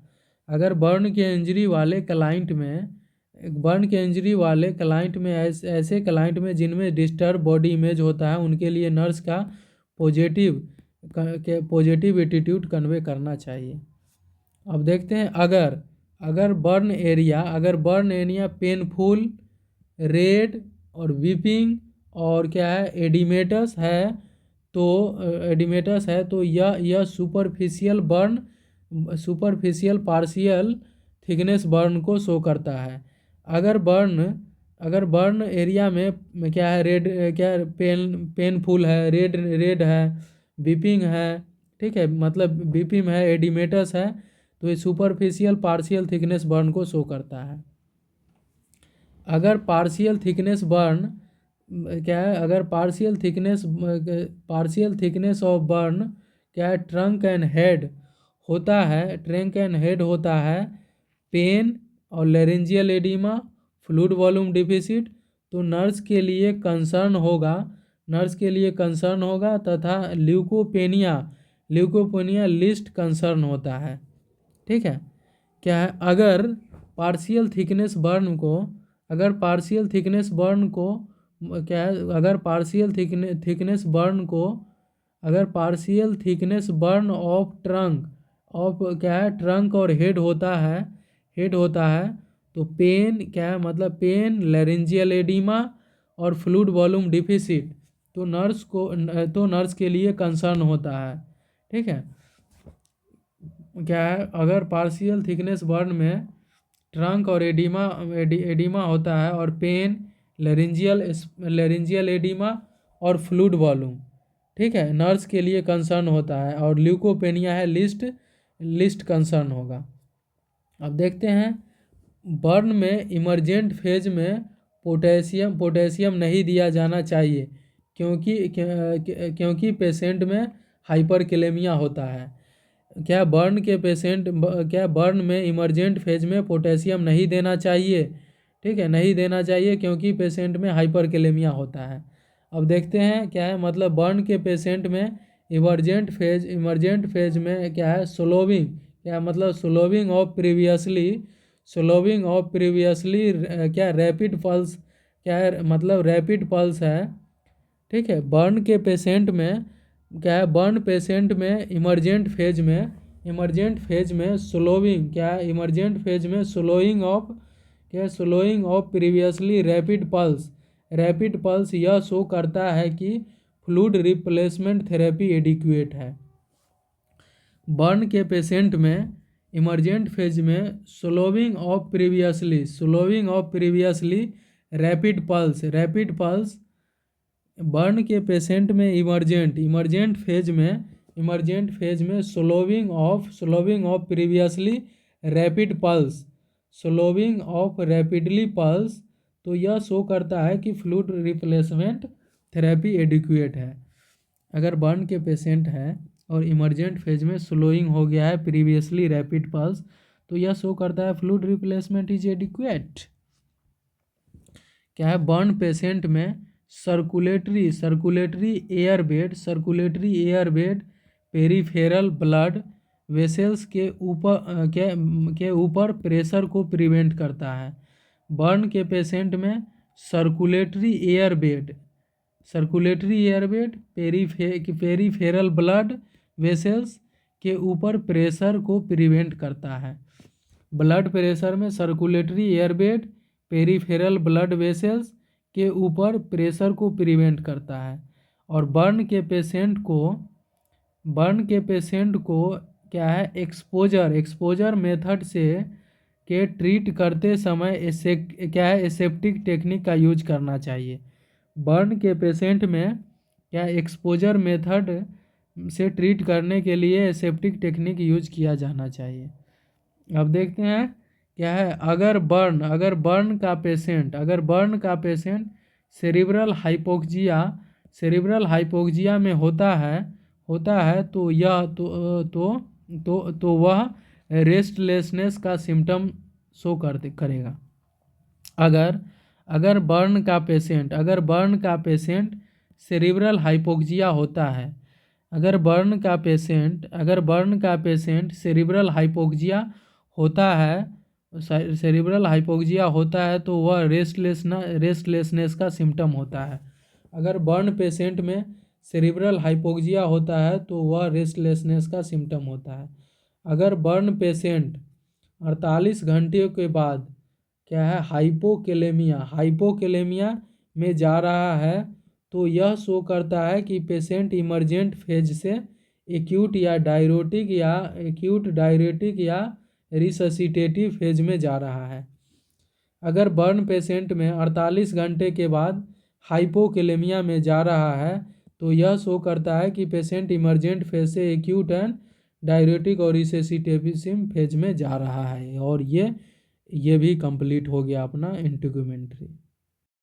अगर बर्न के इंजरी वाले क्लाइंट में, बर्न के इंजरी वाले क्लाइंट में ऐसे क्लाइंट में जिनमें डिस्टर्ब बॉडी इमेज होता है, उनके लिए नर्स का पॉजिटिव एटीट्यूड कन्वे करना चाहिए। अब देखते हैं अगर बर्न एरिया पेनफुल, रेड और वीपिंग और क्या है एडिमेटस है, तो यह सुपरफिशियल पार्शियल थिकनेस बर्न को शो करता है। अगर बर्न एरिया में क्या है रेड, क्या है पेनफुल है, रेड है, बीपिंग है, ठीक है, मतलब बीपिंग है, एडिमेटस है, तो ये सुपरफिशियल पार्शियल थिकनेस बर्न को शो करता है। अगर पार्शियल थिकनेस बर्न क्या है, अगर पार्शियल थिकनेस ऑफ बर्न क्या है ट्रंक एंड हेड होता है, ट्रंक एंड हेड होता है, पेन और laryngeal oedema, fluid volume deficit, तो नर्स के लिए कंसर्न होगा तथा ल्यूकोपेनिया लिस्ट कंसर्न होता है। ठीक है, क्या है अगर पार्शियल थिकनेस बर्न को, क्या है अगर partial thickness burn of trunk और हेड होता है, तो पेन क्या है मतलब पेन, लेरेंजियल एडिमा और फ्लूइड वॉल्यूम डिफिसिट, तो नर्स के लिए कंसर्न होता है। ठीक है, क्या है अगर पार्शियल थिकनेस बर्न में ट्रंक और एडिमा होता है और पेन, लेरेंजियल एडिमा और फ्लूइड वॉल्यूम, ठीक है, नर्स के लिए कंसर्न होता है, और ल्यूकोपेनिया है लिस्ट कंसर्न होगा। अब देखते हैं बर्न में इमरजेंट फेज में पोटेशियम नहीं दिया जाना चाहिए क्योंकि पेशेंट में हाइपरकेलेमिया होता है। क्या बर्न के पेशेंट क्या बर्न में इमरजेंट फेज में पोटेशियम नहीं देना चाहिए? ठीक है, नहीं देना चाहिए क्योंकि पेशेंट में हाइपरकेलेमिया होता है। अब देखते हैं क्या है, मतलब बर्न के पेशेंट में इमरजेंट फेज में क्या है, स्लोविंग, क्या मतलब स्लोविंग ऑफ प्रीवियसली क्या रैपिड पल्स, क्या है मतलब रैपिड पल्स है। ठीक है, बर्न के पेशेंट में क्या है, बर्न पेशेंट में इमरजेंट फेज में स्लोइंग, क्या है इमरजेंट फेज में slowing of previously rapid pulse यह शो करता है कि फ्लूइड रिप्लेसमेंट थेरेपी एडिक्वेट है। बर्न के पेशेंट में इमरजेंट फेज में slowing of previously rapid pulse burn के पेशेंट में इमरजेंट फेज में slowing of previously rapid pulse, slowing of rapidly pulse, तो यह शो करता है कि फ्लूइड रिप्लेसमेंट थेरेपी एडिक्वेट है। अगर बर्न के पेशेंट है और इमरजेंट फेज में स्लोइंग हो गया है प्रीवियसली रैपिड पल्स, तो यह शो करता है फ्लूइड रिप्लेसमेंट इज एडिक्वेट। क्या है, बर्न पेशेंट में circulatory air bed peripheral blood vessels के ऊपर प्रेशर को प्रिवेंट करता है। बर्न के पेशेंट में circulatory air bed peripheral blood vessels के ऊपर प्रेशर को प्रिवेंट करता है। ब्लड प्रेशर में circulatory air bed peripheral blood vessels के ऊपर प्रेशर को प्रिवेंट करता है। और बर्न के पेशेंट को क्या है, एक्सपोजर मेथड से के ट्रीट करते समय क्या है एसेप्टिक टेक्निक का यूज करना चाहिए। बर्न के पेशेंट में क्या एक्सपोजर मेथड से ट्रीट करने के लिए एसेप्टिक टेक्निक यूज किया जाना चाहिए। अब देखते हैं क्या है, अगर बर्न का पेशेंट सेरिब्रल हाइपोक्सिया में होता है तो वह रेस्टलेसनेस का सिम्टम शो करेगा। अगर बर्न का पेशेंट सेरिब्रल हाइपोक्सिया होता है, अगर बर्न का पेशेंट सेरिब्रल हाइपोक्सिया होता है तो वह रेस्टलेसनेस का सिम्टम होता है। अगर बर्न पेशेंट में सेरिब्रल हाइपोक्सिया होता है तो वह रेस्टलेसनेस का सिम्टम होता है। अगर बर्न पेशेंट 48 घंटे के बाद क्या है हाइपोकेलेमिया में जा रहा है तो यह शो करता है कि पेशेंट इमरजेंट फेज से एक्यूट डायरेटिक या रिससिटेटिव फेज में जा रहा है। अगर बर्न पेशेंट में 48 घंटे के बाद हाइपोकेलेमिया में जा रहा है तो यह शो करता है कि पेशेंट इमरजेंट फेज से एक्यूट एंड डायरेटिक और रिससिटेटिव फेज में जा रहा है। और ये भी कंप्लीट हो गया अपना इंटीग्यूमेंट्री।